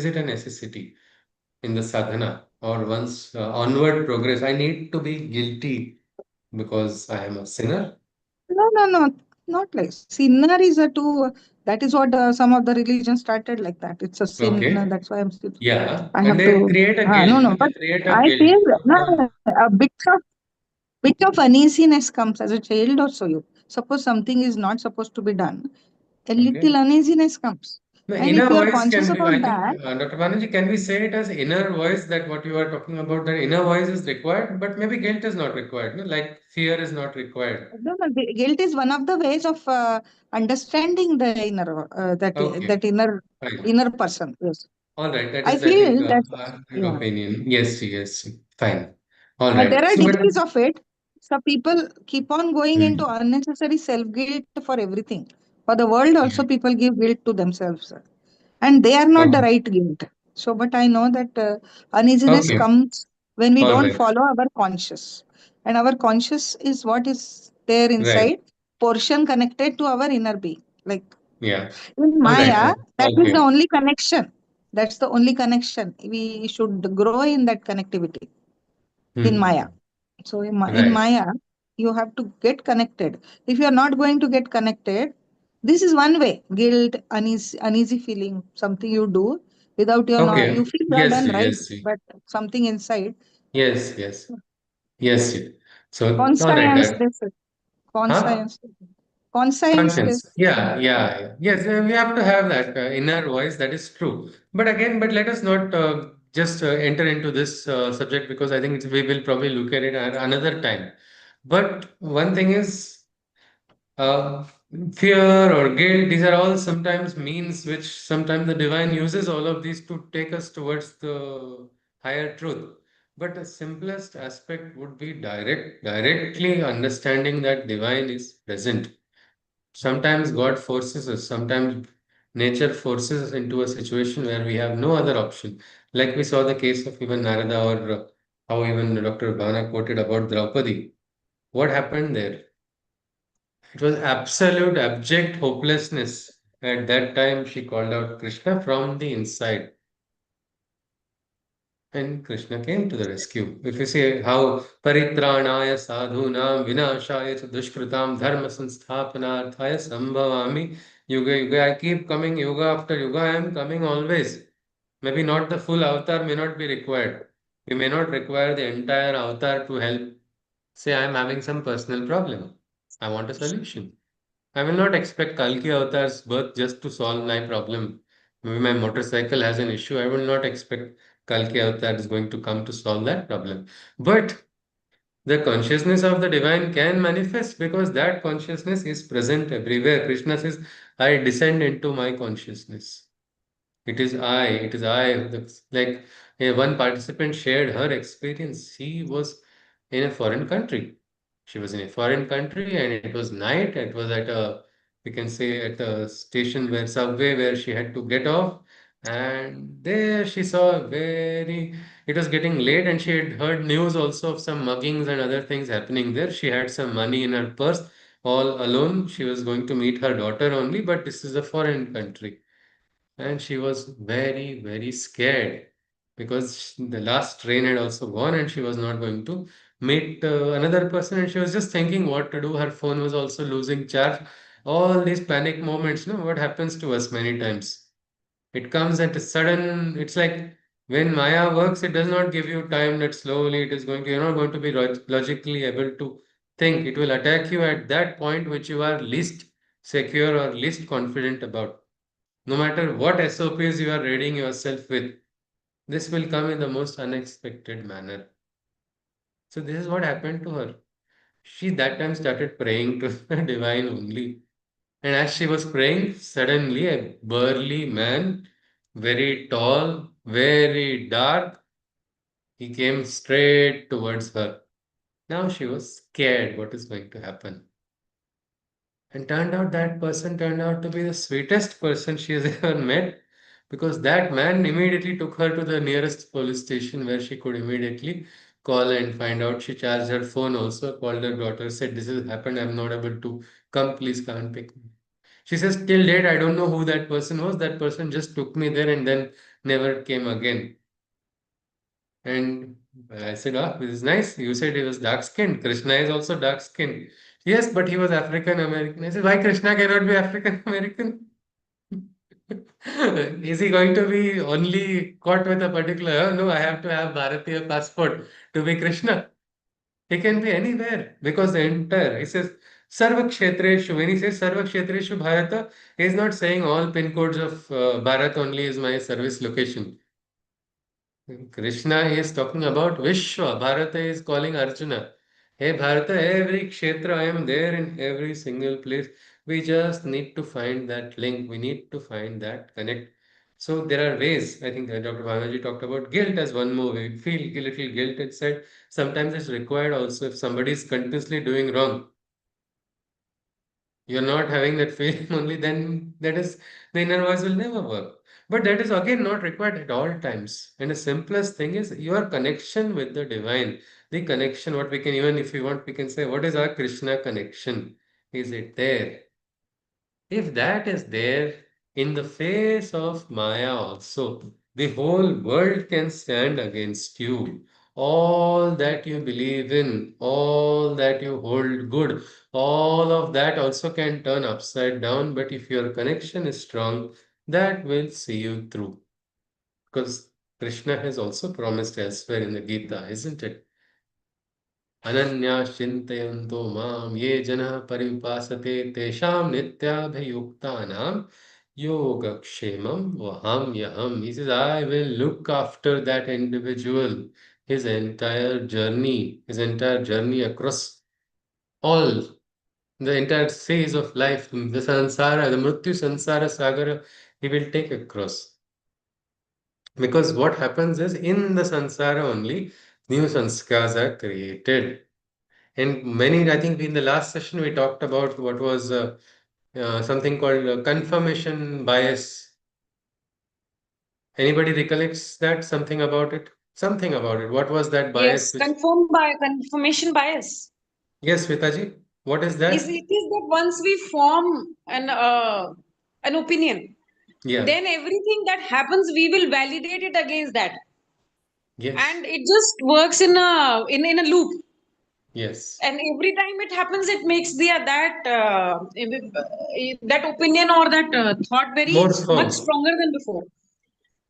it a necessity in the sadhana or once onward progress? I need to be guilty because I am a sinner. No, no, no, not like sinner is a two. That is what some of the religions started like that. It's a sin. Okay. That's why Yeah, I have and they to. create a No, guilt. no. No? But They create a I guilt. feel no, bit of uneasiness comes as a child also. You suppose something is not supposed to be done, a little Okay. uneasiness comes, The and inner if you are voice conscious can be, about I think, that. Dr. Banerjee, can we say it as inner voice that what you are talking about, that inner voice is required, but maybe guilt is not required, no? Like fear is not required. No, no, guilt is one of the ways of understanding the Okay, that fine. inner person. Yes, All right, that I is, I think, feel that. a good Yeah, opinion. Yes, yes, fine. All there right. are So, but degrees of it. So people keep on going into Hmm, unnecessary self guilt for everything. For the world, also right. people give guilt to themselves, and they are not the Okay, right guilt. So, but I know that uneasiness okay, comes when we all don't right, follow our conscious, and our conscious is what is there right. inside, portion connected to our inner being. Like Yeah. in All right. Maya, that is the Okay. only connection. That's the only connection. We should grow in that connectivity in Hmm. Maya. So in Right. Maya, you have to get connected. If you are not going to get connected, this is one way. Guilt, uneasy feeling, something you do without your know. Okay. You feel you have Yes, done right, yes, but something inside. yes, yes, yes. Yes. So, all right. Conscience, That, this huh? conscience, conscience, this. Conscience. Yeah, yeah, yeah. Yes, we have to have that inner voice. That is true. But again, but let us not just enter into this subject because I think we will probably look at it at another time. But one thing is uh, fear or guilt. These are all sometimes means which sometimes the divine uses all of these to take us towards the higher truth. But the simplest aspect would be directly understanding that divine is present. Sometimes God forces us, sometimes nature forces us into a situation where we have no other option. Like we saw the case of even Narada, or how even Dr. Bhana quoted about Draupadi. What happened there? It was absolute abject hopelessness. At that time, she called out Krishna from the inside. And Krishna came to the rescue. If you see how paritranaya sadhunam vinashaya cha dushkritam dharma sansthapanarthaya sambhavami yuga yuga. I keep coming yuga after yuga. I am coming always. Maybe not the full avatar may not be required. We may not require the entire avatar to help. Say I am having some personal problem. I want a solution. I will not expect Kalki Avatar's birth just to solve my problem. Maybe my motorcycle has an issue. I will not expect Kalki Avatar is going to come to solve that problem. But the consciousness of the divine can manifest because that consciousness is present everywhere. Krishna says, I descend into my consciousness. It is I. Like one participant shared her experience. She was in a foreign country. She was in a foreign country and it was night. It was at a, we can say, at a station where subway where she had to get off. And there she saw it was getting late and she had heard news also of some muggings and other things happening there. She had some money in her purse all alone. She was going to meet her daughter only, but this is a foreign country. And she was very scared because the last train had also gone and she was not going to meet another person, and she was just thinking what to do. Her phone was also losing charge. All these panic moments, what happens to us many times, it comes at a sudden. It's like when Maya works, it does not give you time that slowly it is going to, you're not going to be logically able to think. It will attack you at that point which you are least secure or least confident about. No matter what SOPs you are reading yourself with, this will come in the most unexpected manner. So this is what happened to her. She that time started praying to the divine only. And as she was praying, suddenly a burly man, very tall, very dark, he came straight towards her. Now she was scared what is going to happen. And turned out that person turned out to be the sweetest person she has ever met, because that man immediately took her to the nearest police station where she could immediately call and find out. She charged her phone also, called her daughter, said, "This has happened. I'm not able to come. Please can't pick me." She says, "Till date, I don't know who that person was. That person just took me there and then never came again." And I said, "Ah, this is nice. You said he was dark skinned. Krishna is also dark skinned." "Yes, but he was African American." I said, "Why Krishna cannot be African American?" Is he going to be only caught with a particular, "Oh, no, I have to have Bharatiya passport to be Krishna." He can be anywhere because the entire, he says, Sarva Kshetreshu. When he says Sarva Kshetreshu Bharata, he is not saying all pin codes of Bharat only is my service location. Krishna is talking about Vishwa. Bharata is calling Arjuna. Hey Bharata, every kshetra I am there in every single place. We just need to find that link. We need to find that connect. So there are ways. I think Dr. Bhanaji talked about guilt as one more way. Feel a little guilt inside. Sometimes it's required also if somebody is continuously doing wrong. You're not having that feeling only, then that is the inner voice will never work. But that is again not required at all times. And the simplest thing is your connection with the divine. The connection, what we can, even if we want, we can say, what is our Krishna connection? Is it there? If that is there in the face of Maya also, the whole world can stand against you. All that you believe in, all that you hold good, all of that also can turn upside down. But if your connection is strong, that will see you through. Because Krishna has also promised elsewhere in the Gita, isn't it? अनन्याश्चिन्तयन्तो मां ये जनः पर्युपासते तेषां नित्याभियुक्तानां योगक्षेमं वहाम्यहम्. He says, I will look after that individual, his entire journey across all, the entire phase of life, the sansara, the mrityu sansara sagara, he will take across. Because what happens is in the sansara only, new sanskars are created. And many, I think in the last session we talked about what was something called confirmation bias. Anybody recollects that? Something about it? Something about it. What was that bias Yes, which? confirmation bias. Yes, Vitaji, what is Is that? it is that once we form an opinion, Yeah. then everything that happens we will validate it against that, Yes. and it just works in a loop. Yes. And every time it happens, it makes that opinion or that thought very More much firm. stronger than before.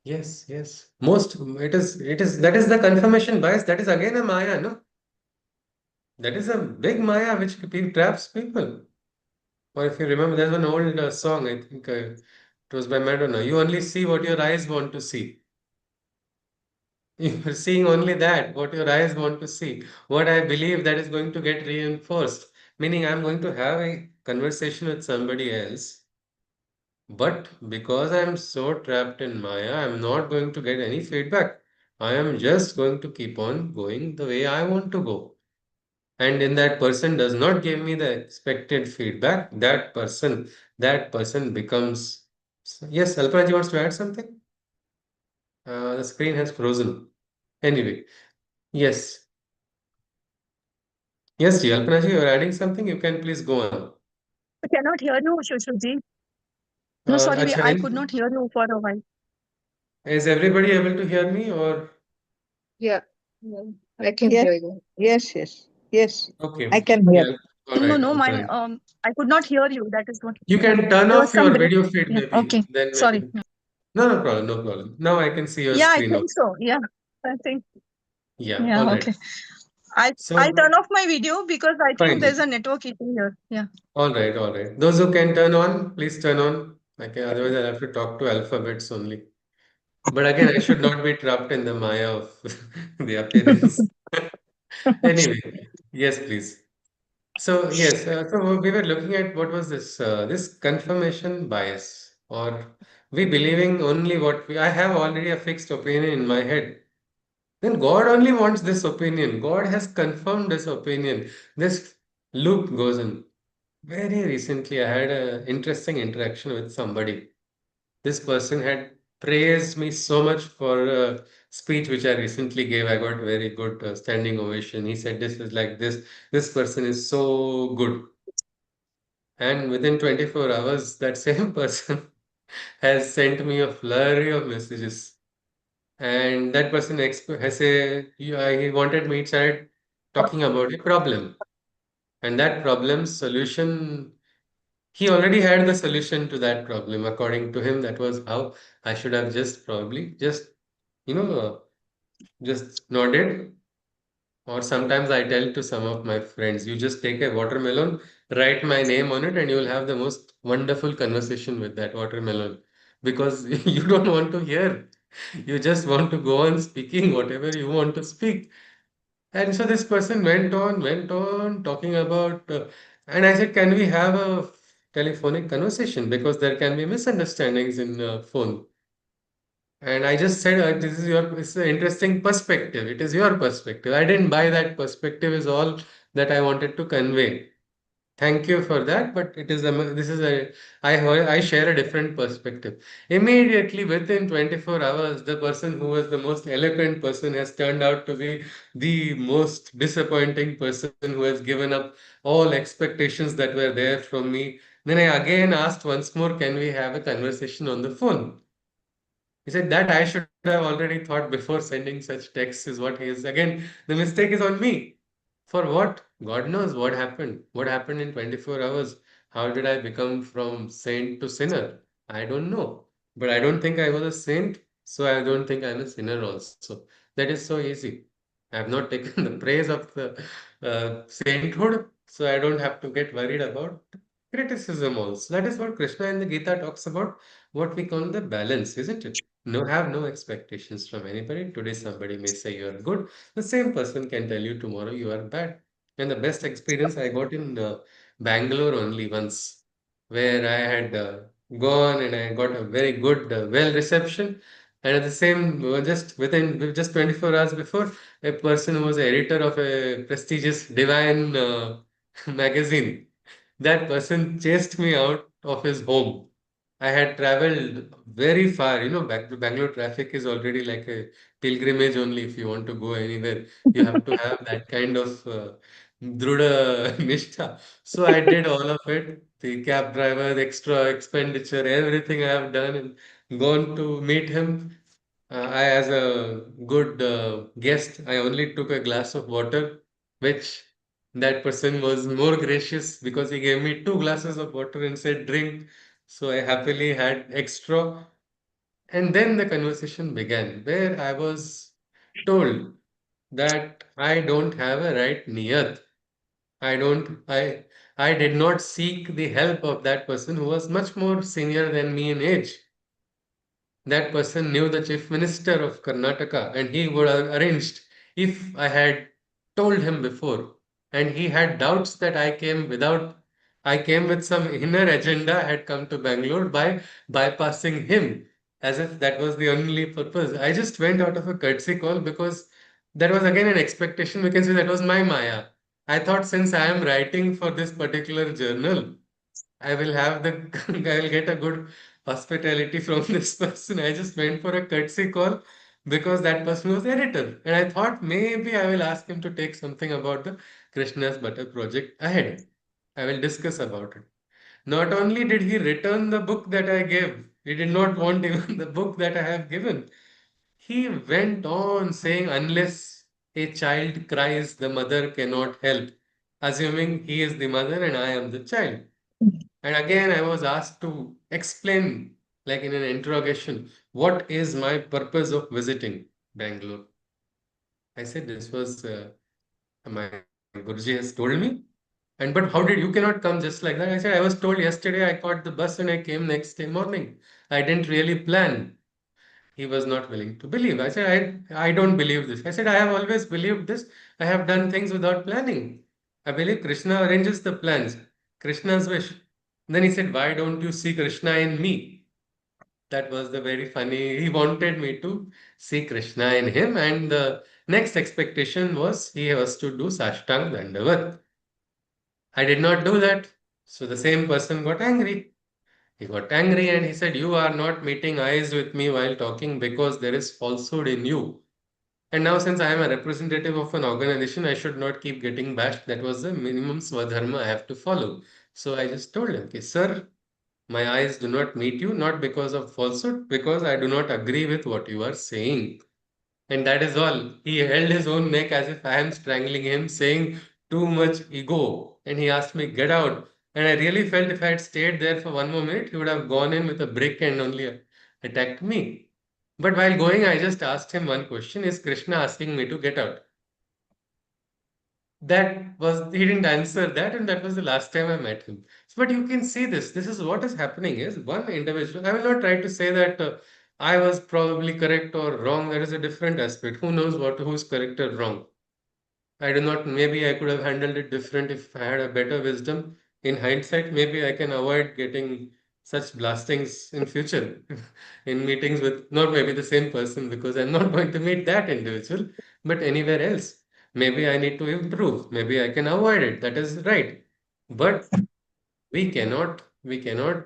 Yes. Yes. Most, it is, that is the confirmation bias. That is again a Maya, no? That is a big Maya which traps people. Or if you remember, there's one old song, I think it was by Madonna. You only see what your eyes want to see. You're seeing only that, what your eyes want to see. What I believe that is going to get reinforced. Meaning, I'm going to have a conversation with somebody else, but because I'm so trapped in Maya, I'm not going to get any feedback. I am just going to keep on going the way I want to go. And in that person does not give me the expected feedback, that person becomes. Yes, Alpanaji wants to add something? The screen has frozen. Anyway, yes. Yes, ji, Alpanaji, you're adding something. You can please go on. I cannot hear you, Shushuji. No, sorry, Acha, I could not hear you for a while. is everybody able to hear me or? Yeah, I can Yes, hear you. yes, yes, yes. I Okay. can hear. Yeah. All No, right. no, my Alpanaji. I could not hear you. That is what. You Yeah, can turn there was off some your break. video feed Yeah, maybe. okay. Then Sorry. maybe. No, no problem. No problem. Now I can see your Yeah, I screen. think so. Yeah, I think. Yeah. Yeah, All right. okay. I So turn off my video because I think there's fine. a network issue here. Yeah. All right, all right. Those who can turn on, please turn on. Okay, otherwise I'll have to talk to alphabets only. But again, I should not be trapped in the Maya of the appearance. Anyway, yes, please. So yes, so we were looking at what was this confirmation bias, or we believing only what we. I have already a fixed opinion in my head. Then God only wants this opinion. God has confirmed this opinion. This loop goes in. Very recently, I had an interesting interaction with somebody. This person had praised me so much for a speech which I recently gave. I got very good standing ovation. He said, "This is like this person is so good." And within 24 hours, that same person has sent me a flurry of messages. And that person has he wanted me to start talking about a problem. And that problem's solution, he already had the solution to that problem. According to him, that was how I should have just probably just, you know, just nodded. Or sometimes I tell to some of my friends, you just take a watermelon, write my name on it, and you will have the most wonderful conversation with that watermelon. Because you don't want to hear. You just want to go on speaking whatever you want to speak. And so this person went on talking about, and I said, can we have a telephonic conversation? Because there can be misunderstandings in phone. And I just said, this is an interesting perspective. It is your perspective. I didn't buy that perspective is all that I wanted to convey. Thank you for that, but this is a I share a different perspective. Immediately within 24 hours, the person who was the most eloquent person has turned out to be the most disappointing person who has given up all expectations that were there from me. Then I again asked once more, can we have a conversation on the phone? He said that I should have already thought before sending such texts is what he is. Again, the mistake is on me. For what? God knows what happened. What happened in 24 hours? How did I become from saint to sinner? I don't know. But I don't think I was a saint, so I don't think I'm a sinner also. That is so easy. I have not taken the praise of the sainthood, so I don't have to get worried about criticism also. That is what Krishna in the Gita talks about, what we call the balance, isn't it? No, have no expectations from anybody. Today somebody may say you are good. The same person can tell you tomorrow you are bad. And the best experience I got in Bangalore only once, where I had gone and I got a very good, well reception. And at the same, just within just 24 hours before, a person who was editor of a prestigious Divine magazine, that person chased me out of his home. I had traveled very far, back to Bangalore traffic is already like a pilgrimage only if you want to go anywhere. You have to have that kind of Druda Nishtha. So I did all of it. The cab driver, the extra expenditure, everything I have done and gone to meet him. As a good guest, I only took a glass of water, which that person was more gracious because he gave me two glasses of water and said, drink. So I happily had extra. And then the conversation began, where I was told that I don't have a right niyat. I don't, I did not seek the help of that person who was much more senior than me in age. That person knew the chief minister of Karnataka and he would have arranged if I had told him before. And he had doubts that I came with some inner agenda, I had come to Bangalore by bypassing him, as if that was the only purpose. I just went out of a courtesy call because that was again an expectation. We can say that was my Maya. I thought since I am writing for this particular journal, I will have the I will get a good hospitality from this person. I just went for a courtesy call because that person was editor. And I thought maybe I will ask him to take something about the Krishna's Butter project ahead. I will discuss about it. Not only did he return the book that I gave, he did not want even the book that I have given. He went on saying, unless a child cries, the mother cannot help, assuming he is the mother and I am the child. And again, I was asked to explain, like in an interrogation, what is my purpose of visiting Bangalore? I said, this was my Guruji has told me. And but how did you cannot come just like that? I said, I was told yesterday I caught the bus and I came next day morning. I didn't really plan. He was not willing to believe. I said, I don't believe this. I said, I have always believed this. I have done things without planning. I believe Krishna arranges the plans, Krishna's wish. Then he said, why don't you see Krishna in me? That was the very funny. He wanted me to see Krishna in him. And the next expectation was he was to do Sashtang Dandavat. I did not do that. So the same person got angry. He got angry and he said, "You are not meeting eyes with me while talking because there is falsehood in you." And now, since I am a representative of an organization, I should not keep getting bashed. That was the minimum swadharma I have to follow. So I just told him, okay, sir, my eyes do not meet you, not because of falsehood, because I do not agree with what you are saying. And that is all. He held his own neck as if I am strangling him, saying too much ego. And he asked me, get out. And I really felt if I had stayed there for one more minute, he would have gone in with a brick and only attacked me. But while going, I just asked him one question: is Krishna asking me to get out? That was, he didn't answer that, and that was the last time I met him. But you can see this. This is what is happening is one individual. I will not try to say that I was probably correct or wrong. That is a different aspect. Who knows what who's correct or wrong? I do not, maybe I could have handled it different if I had a better wisdom. In hindsight, maybe I can avoid getting such blastings in future in meetings with not maybe the same person because I'm not going to meet that individual, but anywhere else. Maybe I need to improve. Maybe I can avoid it. That is right. But we cannot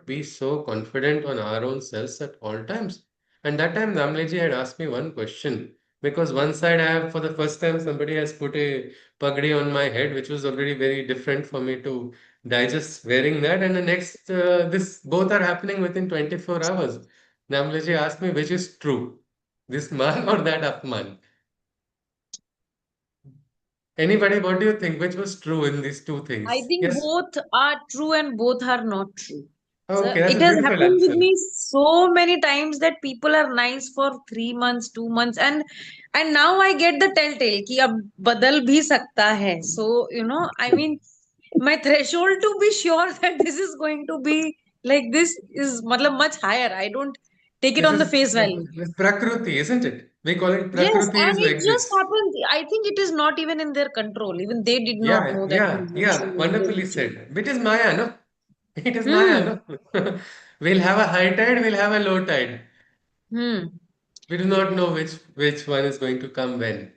be so confident on our own selves at all times. And that time Namleji had asked me one question because one side I have for the first time somebody has put a pagdi on my head, which was already very different for me to digest wearing that. And the next, this both are happening within 24 hours. Namleji asked me which is true, this man or that Upman. Anybody, what do you think? Which was true in these two I things? think Yes. both are true and both are not true. So Okay, that's it a has beautiful happened with answer. me so many times that people are nice for 3 months, 2 months, and now I get the telltale कि अब बदल भी सकता है. So I mean, my threshold to be sure that this is going to be like this is मतलब much higher. I don't take it This on the is face value. Prakruti, isn't it? We call it Yes, Prakruti and is it like just this. happens. I think it is not even in their control. Even they did not Yeah, know that yeah, these yeah. machines will Wonderfully change. said. It is Maya, no? It is Maya, Hmm. no? We'll have a high tide, we'll have a low tide. Hmm. We do not know which one is going to come when.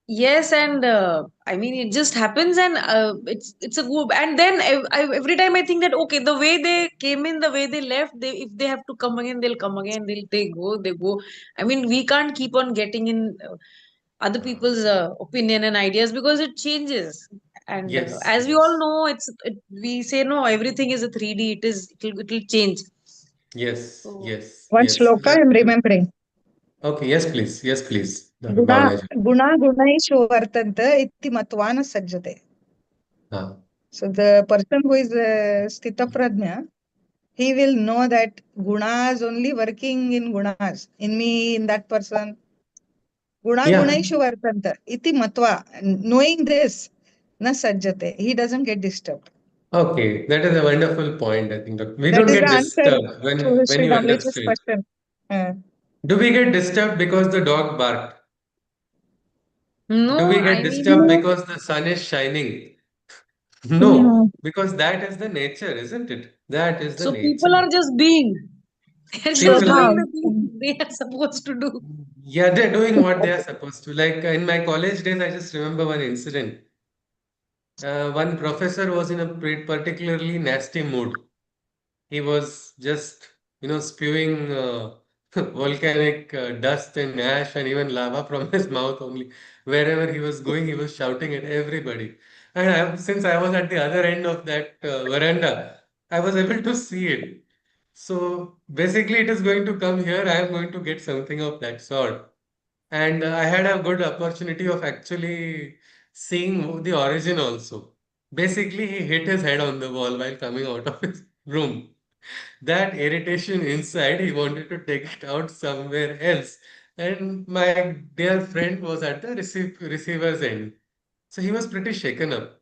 Yes, and I mean it just happens, and it's a good. And then every time I think that okay, the way they came in, the way they left, they if they have to come again, they'll come again. They go. I mean, we can't keep on getting in other Uh, people's opinion and ideas because it changes. And yes, as we all yes, know, we say no, everything is a 3D. It'll change. yes, So yes, One yes. shloka I'm remembering. Okay, yes, please. Yes, please. गुणा Bhavanaji. गुणा गुणैषु वर्तन्त इति मत्वा न सज्जते. Uh, So the person who is sthita prajna, he will know that gunas only working in gunas, in me, in that person. Guna yeah, gunaishu vartanta iti matva. Knowing this, na sajjate. He doesn't get disturbed. okay. That is a wonderful point, I think. We That don't is the get answer disturbed to when Sri you Damlecha's understand. question. Uh, Do we get disturbed because the dog barked? Do no, we get I mean. disturbed because the sun is shining? No, no. because that is the nature, isn't it? That is the So people nature. are just being. They're just People doing are, Swabhav. the things they are supposed to do. yeah, they're doing what they are supposed to. Like in my college days, I just remember one incident. One professor was in a particularly nasty mood. He was just, spewing volcanic dust and ash and even lava from his mouth only. Wherever he was going, he was shouting at everybody. And since I was at the other end of that veranda, I was able to see it. So basically, it is going to come here. I am going to get something of that sort. And I had a good opportunity of actually seeing the origin also. Basically, he hit his head on the wall while coming out of his room. That irritation inside, he wanted to take it out somewhere else. And my dear friend was at the receiver's end. So he was pretty shaken up.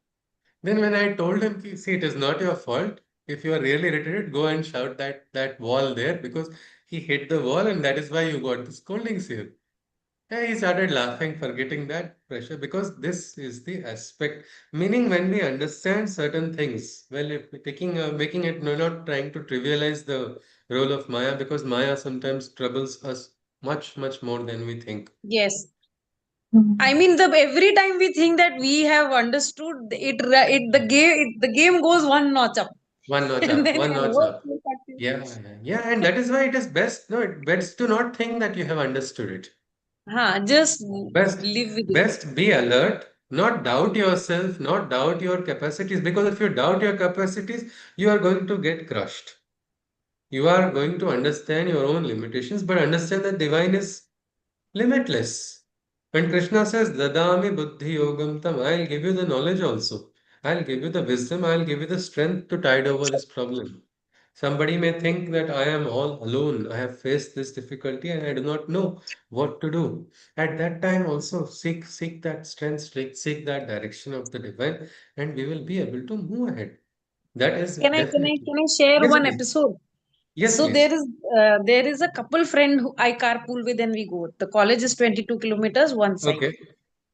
Then when I told him, see, it is not your fault. If you are really irritated, go and shout that wall there because he hit the wall and that is why you got the scoldings here. Yeah, he started laughing, forgetting that pressure because this is the aspect. Meaning, when we understand certain things, well, if we're making it, no, not trying to trivialize the role of Maya because Maya sometimes troubles us much, much more than we think. Yes. I mean, the every time we think that we have understood it, the game goes one notch up, One notch and up, then one notch what up. Yeah, yeah, and that is why it is best. No, it best to not think that you have understood it. Just Best, live with it. best be alert, not doubt yourself, not doubt your capacities, because if you doubt your capacities, you are going to get crushed. You are going to understand your own limitations, but understand that divine is limitless. When Krishna says, Dadami Buddhi Yogam Tam, I'll give you the knowledge also. I'll give you the wisdom, I'll give you the strength to tide over this problem. Somebody may think that I am all alone. I have faced this difficulty and I do not know what to do. At that time, also seek that strength, seek that direction of the divine, and we will be able to move ahead. That is definitely. Can I share Yes, one please. episode? Yes, So please. there is a couple friend who I carpool with and we go. The college is 22 kilometers one side. Okay.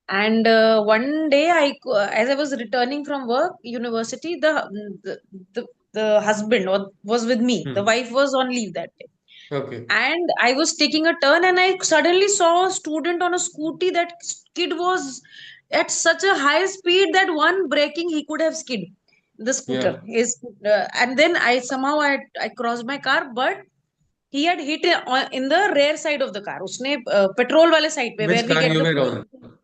And one day, as I was returning from work, university, the the, the husband was with me. The Hmm. wife was on leave that day, Okay. and I was taking a turn, and I suddenly saw a student on a scooty. That kid was at such a high speed that one braking he could have skid the Yeah. scooter. And then I crossed my car, but he had hit in the rear side of the car. उसने petrol वाले side पे where Which we car get you the were fuel. on?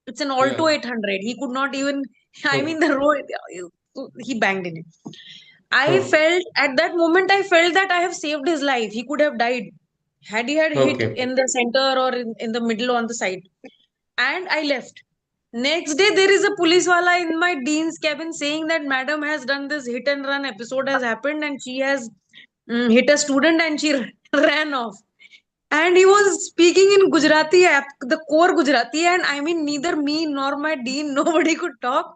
It's an Yeah. Alto 800. He could not even, I mean, Oh, the road, he banged in it. I oh, felt, at that moment, I felt that I have saved his life. He could have died had he had hit okay. in the center or in the middle on the side. And I left. Next day, there is a police wala in my dean's cabin saying that madam has done this hit and run episode has happened and she has hit a student and she ran off. And he was speaking in Gujarati, the core Gujarati, and I mean, neither me nor my dean, nobody could talk.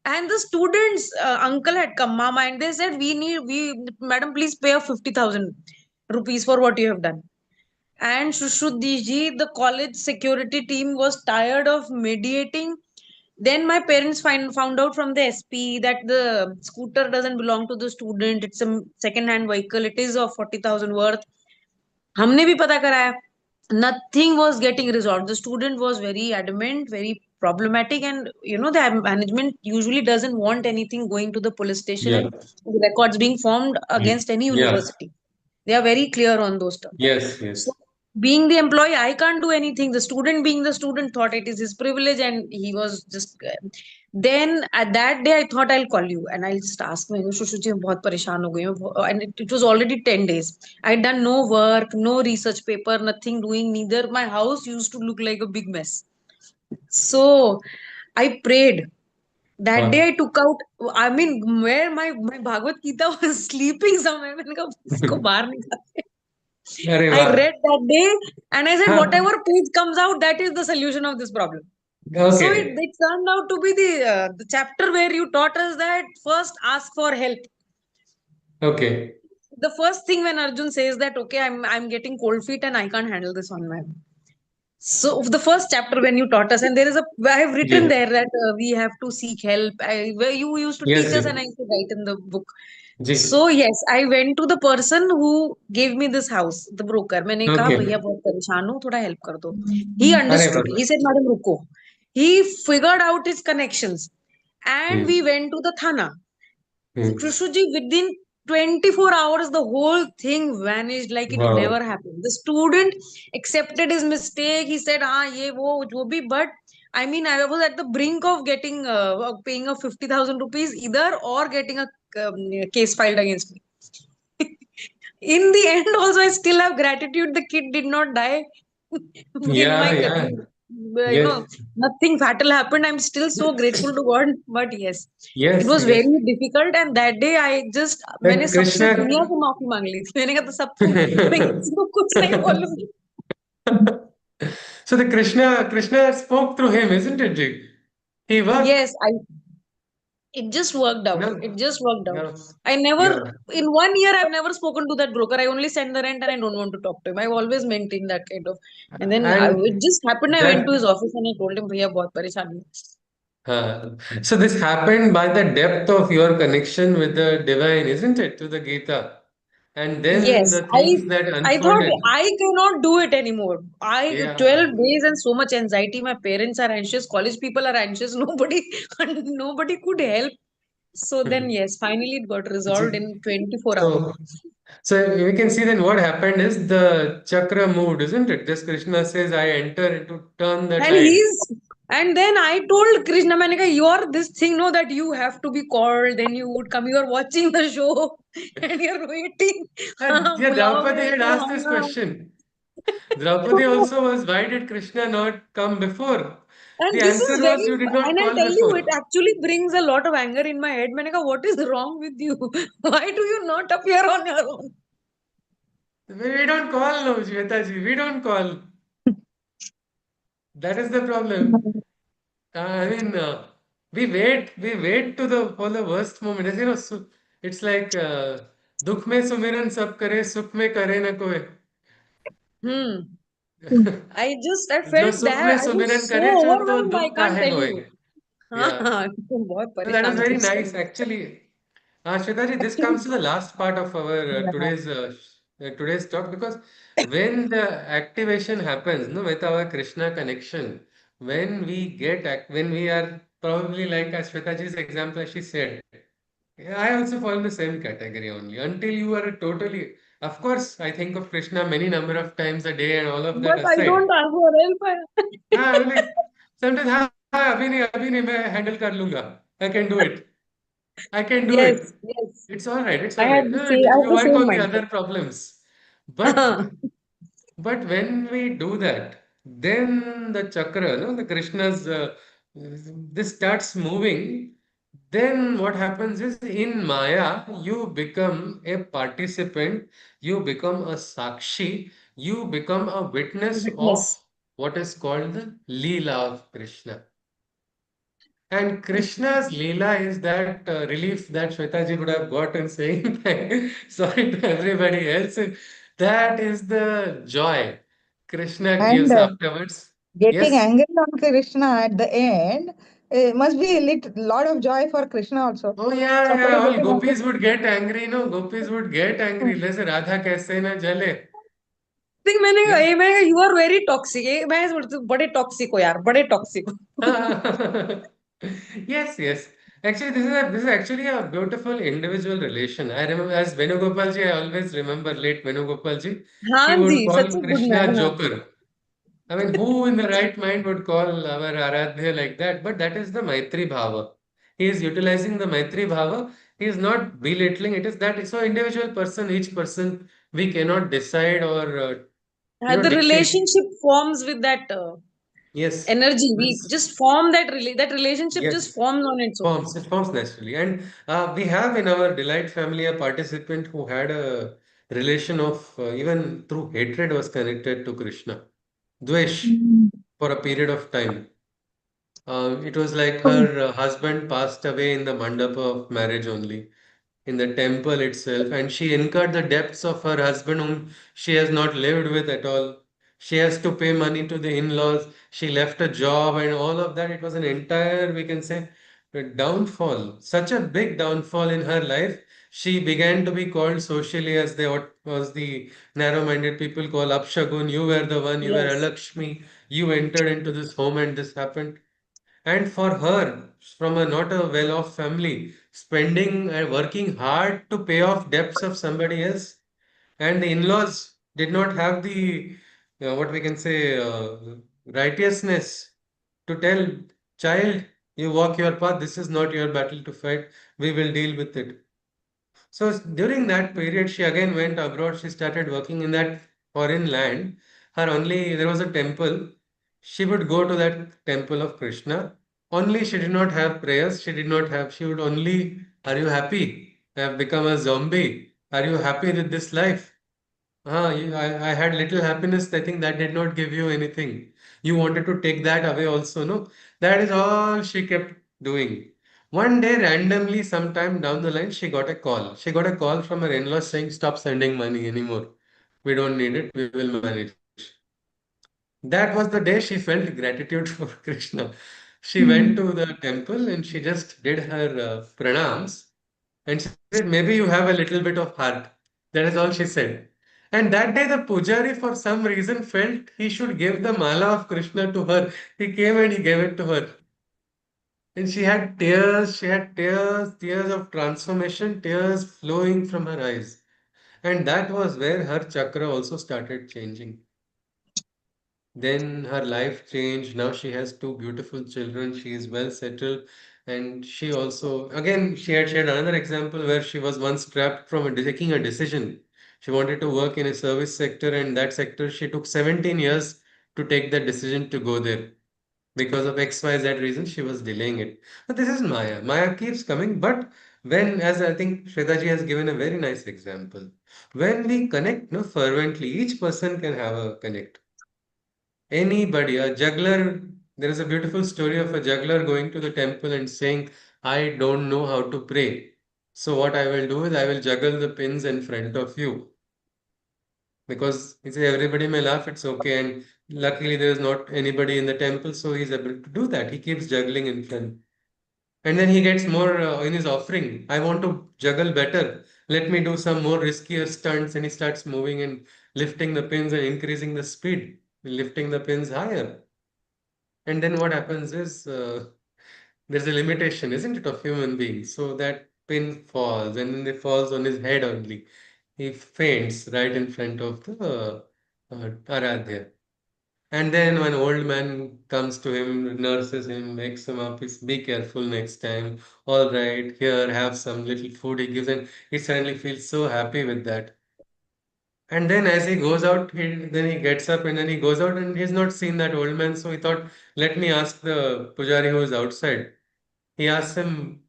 And the students' uncle had come, mama, and they said, madam, please pay a 50,000 rupees for what you have done. And Shushruti ji, the college security team was tired of mediating. Then my parents found out from the SP that the scooter doesn't belong to the student. It's a second-hand vehicle. It is of 40,000 worth. हमने भी पता कराया. Nothing was getting resolved. The student was very adamant, very problematic, and the management usually doesn't want anything going to the police station Yeah. and records being formed Mm. against any Yeah. university. They are very clear on those terms. Yes, So, yes. being the employee, I can't do anything. The student, being the student, thought it is his privilege, and he was just. Then at that day, I thought I'll call you and I'll just ask me, Shushu ji, मैं बहुत परेशान हो गई हूँ. And it was already 10 days. I'd done no work, no research paper, nothing doing. Neither my house used to look like a big mess. So I prayed. That day Wow. I took out. I mean, where my Bhagavad Gita was sleeping somewhere. मैंने कहा इसको बाहर निकाल. अरे I वाह. read that day and I said, हाँ. whatever page comes out, that is the solution of this problem. So Okay. it turned out to be the chapter where you taught us that first ask for help. Okay. The first thing when Arjun says that, okay, I'm getting cold feet and I can't handle this on my own. So the first chapter when you taught us, and there is I have written Ji. there that we have to seek help. Where you used to Yes, teach us, ji. and I used to write in the book. Ji. So yes, I went to the person who gave me this house, the broker. मैंने कहा Okay. भैया बहुत परेशान हूँ, थोड़ा help कर दो. He अरे understood. वाह. He said, madam रुको. He figured out his connections, and we Hmm. went to the thana. Hmm. Krishuji, within 24 hours, the whole thing vanished like it Wow. never happened. The student accepted his mistake. He said, "Ah, ye wo jo bhi." But I mean, I was at the brink of getting paying a 50,000 rupees either or getting a case filed against me. In the end, also, I still have gratitude. The kid did not die in Yeah, my yeah. career. Yes. Nothing fatal happened. I'm still so grateful to God. But yes, it Yes, was yes. very difficult. And that day, मैंने That सबसे Krishna. दुनिया से माफी मांग ली थी. मैंने कहा तो सबको मैं किसी को कुछ नहीं बोलूंगी. So the Krishna spoke through him, isn't it, Ji? He worked. Yes, it just worked out. No. It just worked out. Yeah. I never, Yeah. in 1 year, I've never spoken to that broker. I only send the rent and I don't want to talk to him. I've always maintained that kind of. And then it And just happened. I went to his that. office and I told him, भैया बहुत परेशान हूँ. So this happened by the depth of your connection with the divine, isn't it, to the Gita? And then Yes, the things that I thought unfolded. I cannot do it anymore. I Yeah. 12 days and so much anxiety. My parents are anxious. College people are anxious. Nobody, nobody could help. So then, yes, finally it got resolved Ji- in 24 So, hours. so we can see then what happened is the chakra moved, isn't it? Just Krishna says, I enter into turn the And tide. and then I told Krishna, Manika, you're this thing, no, that you have to be called, then you would come, you're watching the show and you're waiting. And हाँ, yeah, बुलाओ Draupadi मेरे had को, asked this हाँ. question. Draupadi also was, why did Krishna not come before? The And this answer is was, very, you did not and I'll call tell you, it before. actually brings a lot of anger in my head. Manika, what is wrong with you? Why do you not appear on your own? We don't call, no, Shwetaji, we don't call. That is the problem. I mean, we wait to the for the worst moment. As you know, it's like दुख में सुमिरन सब करे, सुख में करे न कोई. Hmm. I जो felt सुख that में I was सुमिरन so करे, जो तो overwhelmed, I दुख का can't है tell कोई. you. Yeah. हाँ, बहुत So that was परेशान थी very उस nice, time. actually. Shwetaji, this comes to the last part of our Yeah. today's talk, because when the activation happens, no, with our Krishna connection, when we are probably like as Shwetaji's example, as she said, yeah, I also fall in the same category only. Until you are totally, of course, I think of Krishna many number of times a day and all of that But I aside. don't ask for help. हाँ, like sometimes हाँ, अभी नहीं मैं handle कर लूँगा. I can do it. I can do it. Yes, yes. It's all right. It's I all had right. the No, same, I you had the work same on the other mindset. problems. But but when we do that, then the chakra, no, the Krishna's this starts moving. Then what happens is in Maya, you become a participant, you become a sakshi, you become a witness of Witness. what is called the Leela of Krishna. And Krishna's Leela is that relief that Shwetaji would have got in saying sorry to everybody else. That is the joy Krishna And gives afterwards. getting Yes. angry on Krishna at the end must be a lot of joy for Krishna also. Oh yeah, Somebody yeah. All getting angry. gopis would get angry, no? Gopis would get angry. Let's say Radha kaise na jale. think Yes. मैंने कहा you are very toxic. मैं बोलती हूँ बड़े toxic हो यार, बड़े toxic हो. Yes, yes. Actually, this is actually a beautiful individual relation. I remember as Venugopal ji, I always remember late Venugopal ji. He हाँ जी, would such call a good man. Krishna हाँ. Joker. I mean, who in the right mind would call our Aradhya like that? But that is the Maitri Bhava. He is utilizing the Maitri Bhava. He is not belittling. It is that so individual person, each person, we cannot decide or The dictate. relationship forms with that Yes. energy. We Yes. just form that relationship just Yes. forms on its own. It forms naturally. And we have in our Delight family a participant who had a relation of even through hatred was connected to Krishna. Dvesh for a period of time. It was like her husband passed away in the mandapa of marriage only, in the temple itself, and she incurred the debts of her husband, whom she has not lived with at all. She has to pay money to the in-laws. She left a job and all of that. It was an entire, we can say, a downfall, such a big downfall in her life. She began to be called socially as they what was the narrow-minded people call Apshagun. You were the one, you were Yes. Alakshmi, you entered into this home and this happened. And for her, from a not a well-off family, spending and working hard to pay off debts of somebody else, and the in-laws did not have the what we can say righteousness to tell child, you walk your path. This is not your battle to fight. We will deal with it. So during that period, she again went abroad. She started working in that foreign land. Her only there was a temple. She would go to that temple of Krishna. Only she did not have prayers. She did not have. She would only. Are you happy? I have become a zombie. Are you happy with this life? I had little happiness. I think that did not give you anything. You wanted to take that away also, no? That is all she kept doing. One day, randomly, sometime down the line, she got a call. She got a call from her in-laws saying, stop sending money anymore. We don't need it. We will manage. That was the day she felt gratitude for Krishna. She went to the temple and she just did her pranams and said, maybe you have a little bit of heart. That is all she said. And that day, the pujari, for some reason, felt he should give the mala of Krishna to her. He came and he gave it to her. And she had tears of transformation, tears flowing from her eyes. And that was where her chakra also started changing. Then her life changed. Now she has two beautiful children. She is well settled. And she also, again, she had shared another example where she was once trapped from taking a decision. She wanted to work in a service sector, and that sector she took 17 years to take that decision to go there. Because of XYZ reason, she was delaying it. But this is Maya. Maya keeps coming, but when, as I think Shwetaji has given a very nice example, when we connect no, fervently, each person can have a connect. Anybody, a juggler, there is a beautiful story of a juggler going to the temple and saying, I don't know how to pray. So what I will do is I will juggle the pins in front of you. Because he says everybody may laugh, it's okay. And luckily there is not anybody in the temple, so he's able to do that. He keeps juggling in front. And then he gets more in his offering. I want to juggle better. Let me do some more riskier stunts. And he starts moving and lifting the pins and increasing the speed, lifting the pins higher. And then what happens is there's a limitation, isn't it, of human beings? So that pin falls and then it falls on his head only. He faints right in front of the Aradhya. And then one old man comes to him, nurses him, wakes him up. He's, be careful next time. All right, here, have some little food he gives, and he suddenly feels so happy with that. And then as he goes out, then he gets up and then he goes out and he's not seen that old man. So he thought, let me ask the pujari who is outside. He asked him,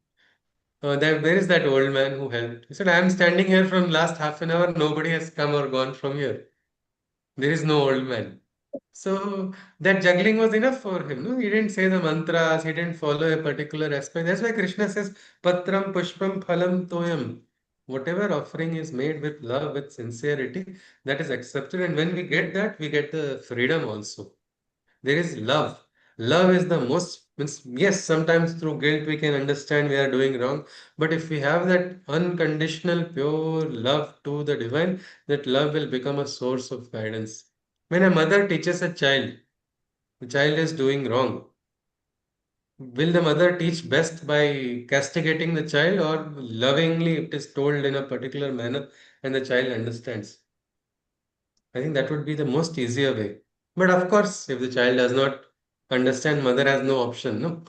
where is that old man who helped? He said, I am standing here from last half an hour. Nobody has come or gone from here. There is no old man. So that juggling was enough for him. No, he didn't say the mantras, he didn't follow a particular aspect. That's why Krishna says, Patram Pushpam Phalam Toyam. Whatever offering is made with love, with sincerity, that is accepted. And when we get that, we get the freedom also. There is love. Love is the most, means, yes, sometimes through guilt we can understand we are doing wrong. But if we have that unconditional, pure love to the divine, that love will become a source of guidance. When a mother teaches a child, the child is doing wrong. Will the mother teach best by castigating the child or lovingly it is told in a particular manner and the child understands? I think that would be the most easier way. But of course, if the child does not understand, mother has no option, no?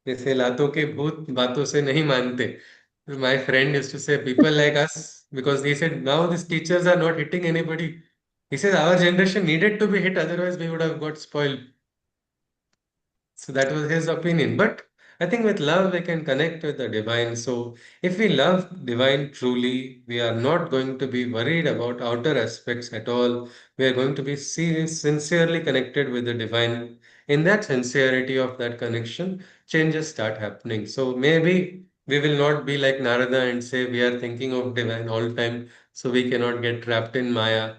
They say, लातों के भूत बातों से नहीं मानते. My friend used to say, people like us, because he said, now these teachers are not hitting anybody. He says, our generation needed to be hit, otherwise we would have got spoiled. So that was his opinion. But I think with love, we can connect with the divine. So if we love divine truly, we are not going to be worried about outer aspects at all. We are going to be sincerely connected with the divine. In that sincerity of that connection, changes start happening. So maybe we will not be like Narada and say we are thinking of divine all time, so we cannot get trapped in Maya.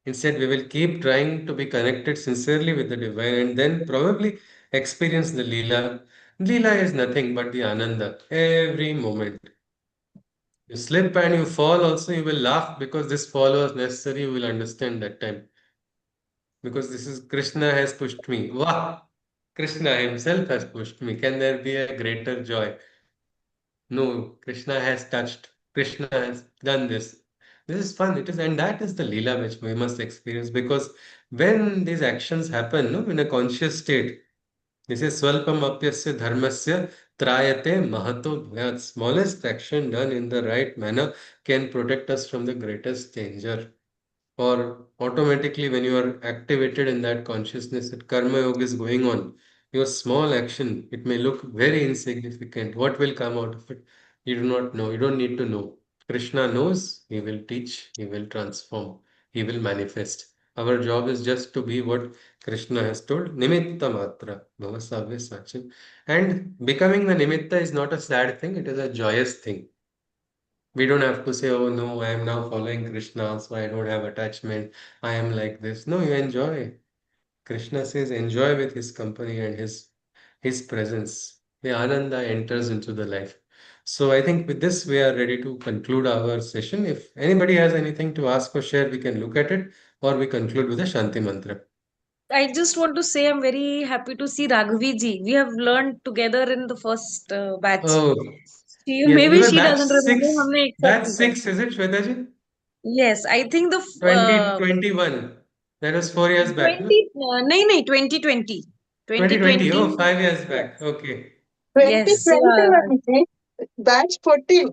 Instead, we will keep trying to be connected sincerely with the divine and then probably experience the Leela. Leela is nothing but the Ananda. Every moment. You slip and you fall also, you will laugh because this fall was necessary. You will understand that time. Because this is Krishna has pushed me. Wow! Krishna himself has pushed me. Can there be a greater joy? No, Krishna has touched. Krishna has done this. This is fun. It is, and that is the Leela which we must experience because when these actions happen, no, in a conscious state, this is Swalpam Apyasya Dharmasya Trayate Mahato Bhyat. Smallest action done in the right manner can protect us from the greatest danger. Or automatically, when you are activated in that consciousness that Karma Yoga is going on, your small action, it may look very insignificant. What will come out of it? You do not know. You don't need to know. Krishna knows, He will teach, He will transform, He will manifest. Our job is just to be what Krishna has told, Nimitta Matra, Bhavasavya Sachin. And becoming the Nimitta is not a sad thing, it is a joyous thing. We don't have to say, oh no, I am now following Krishna, so I don't have attachment. I am like this. No, you enjoy. Krishna says, enjoy with his company and his presence. The Ananda enters into the life. So I think with this, we are ready to conclude our session. If anybody has anything to ask or share, we can look at it, or we conclude with a Shanti Mantra. I just want to say I'm very happy to see Raghavi ji. We have learned together in the first batch. Oh, She yes, we maybe were she batch doesn't remember. six. हमने एक साथ Batch किया. six, is it, Shwetaji? Yes, I think the 2021. That was 4 years back, no? 20 नहीं नहीं 2020 2020. 2020. Oh, 5 years Yes, back. Okay. yes. 2021, see? Batch 14.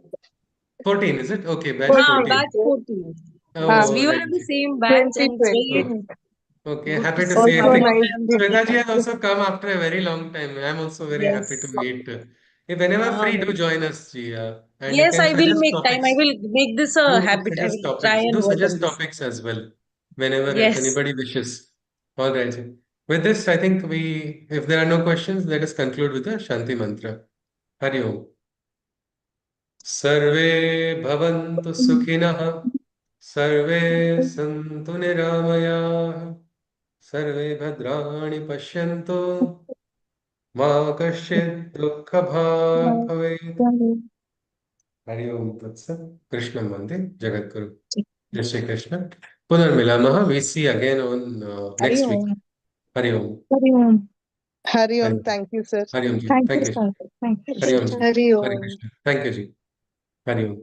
14, is it? Okay, batch हाँ, 14. 14. batch 14. Ah, Yes, Oh, we were right. in the same batch, and it's very Okay. 2020. Okay, good to happy to see see. I Also all think of nice. them Shwetaji has together. also come after a very long time. I'm also very happy to Yes. meet. If whenever free, do Um, join us, Ji. And you yes, can I will suggest make time. I topics. will make this a Do habit. I suggest will try topics. and Do work on suggest this. topics as well, whenever if Yes. anybody wishes. All right. Ji. With this, I think if there are no questions, let us conclude with the Shanti Mantra. Hari Om. सर्वे भवन्तु सुखिनः सर्वे सन्तु निरामयाः सर्वे भद्राणि पश्यन्तु मा कश्चित् दुःखभाग् भवेत् हरि ओम तत्सत् कृष्णं वन्दे जगद्गुरु जय श्री कृष्ण पुनर्मिलामः we see again on Hari next week Om. Hari Om Hari Om. Hari Om. Thank you Thank you, sir. Hari Om ji Thank you, thank you sir. Thank you. Hari Om ji Hari Hare Om. Krishna thank you ji Hari Om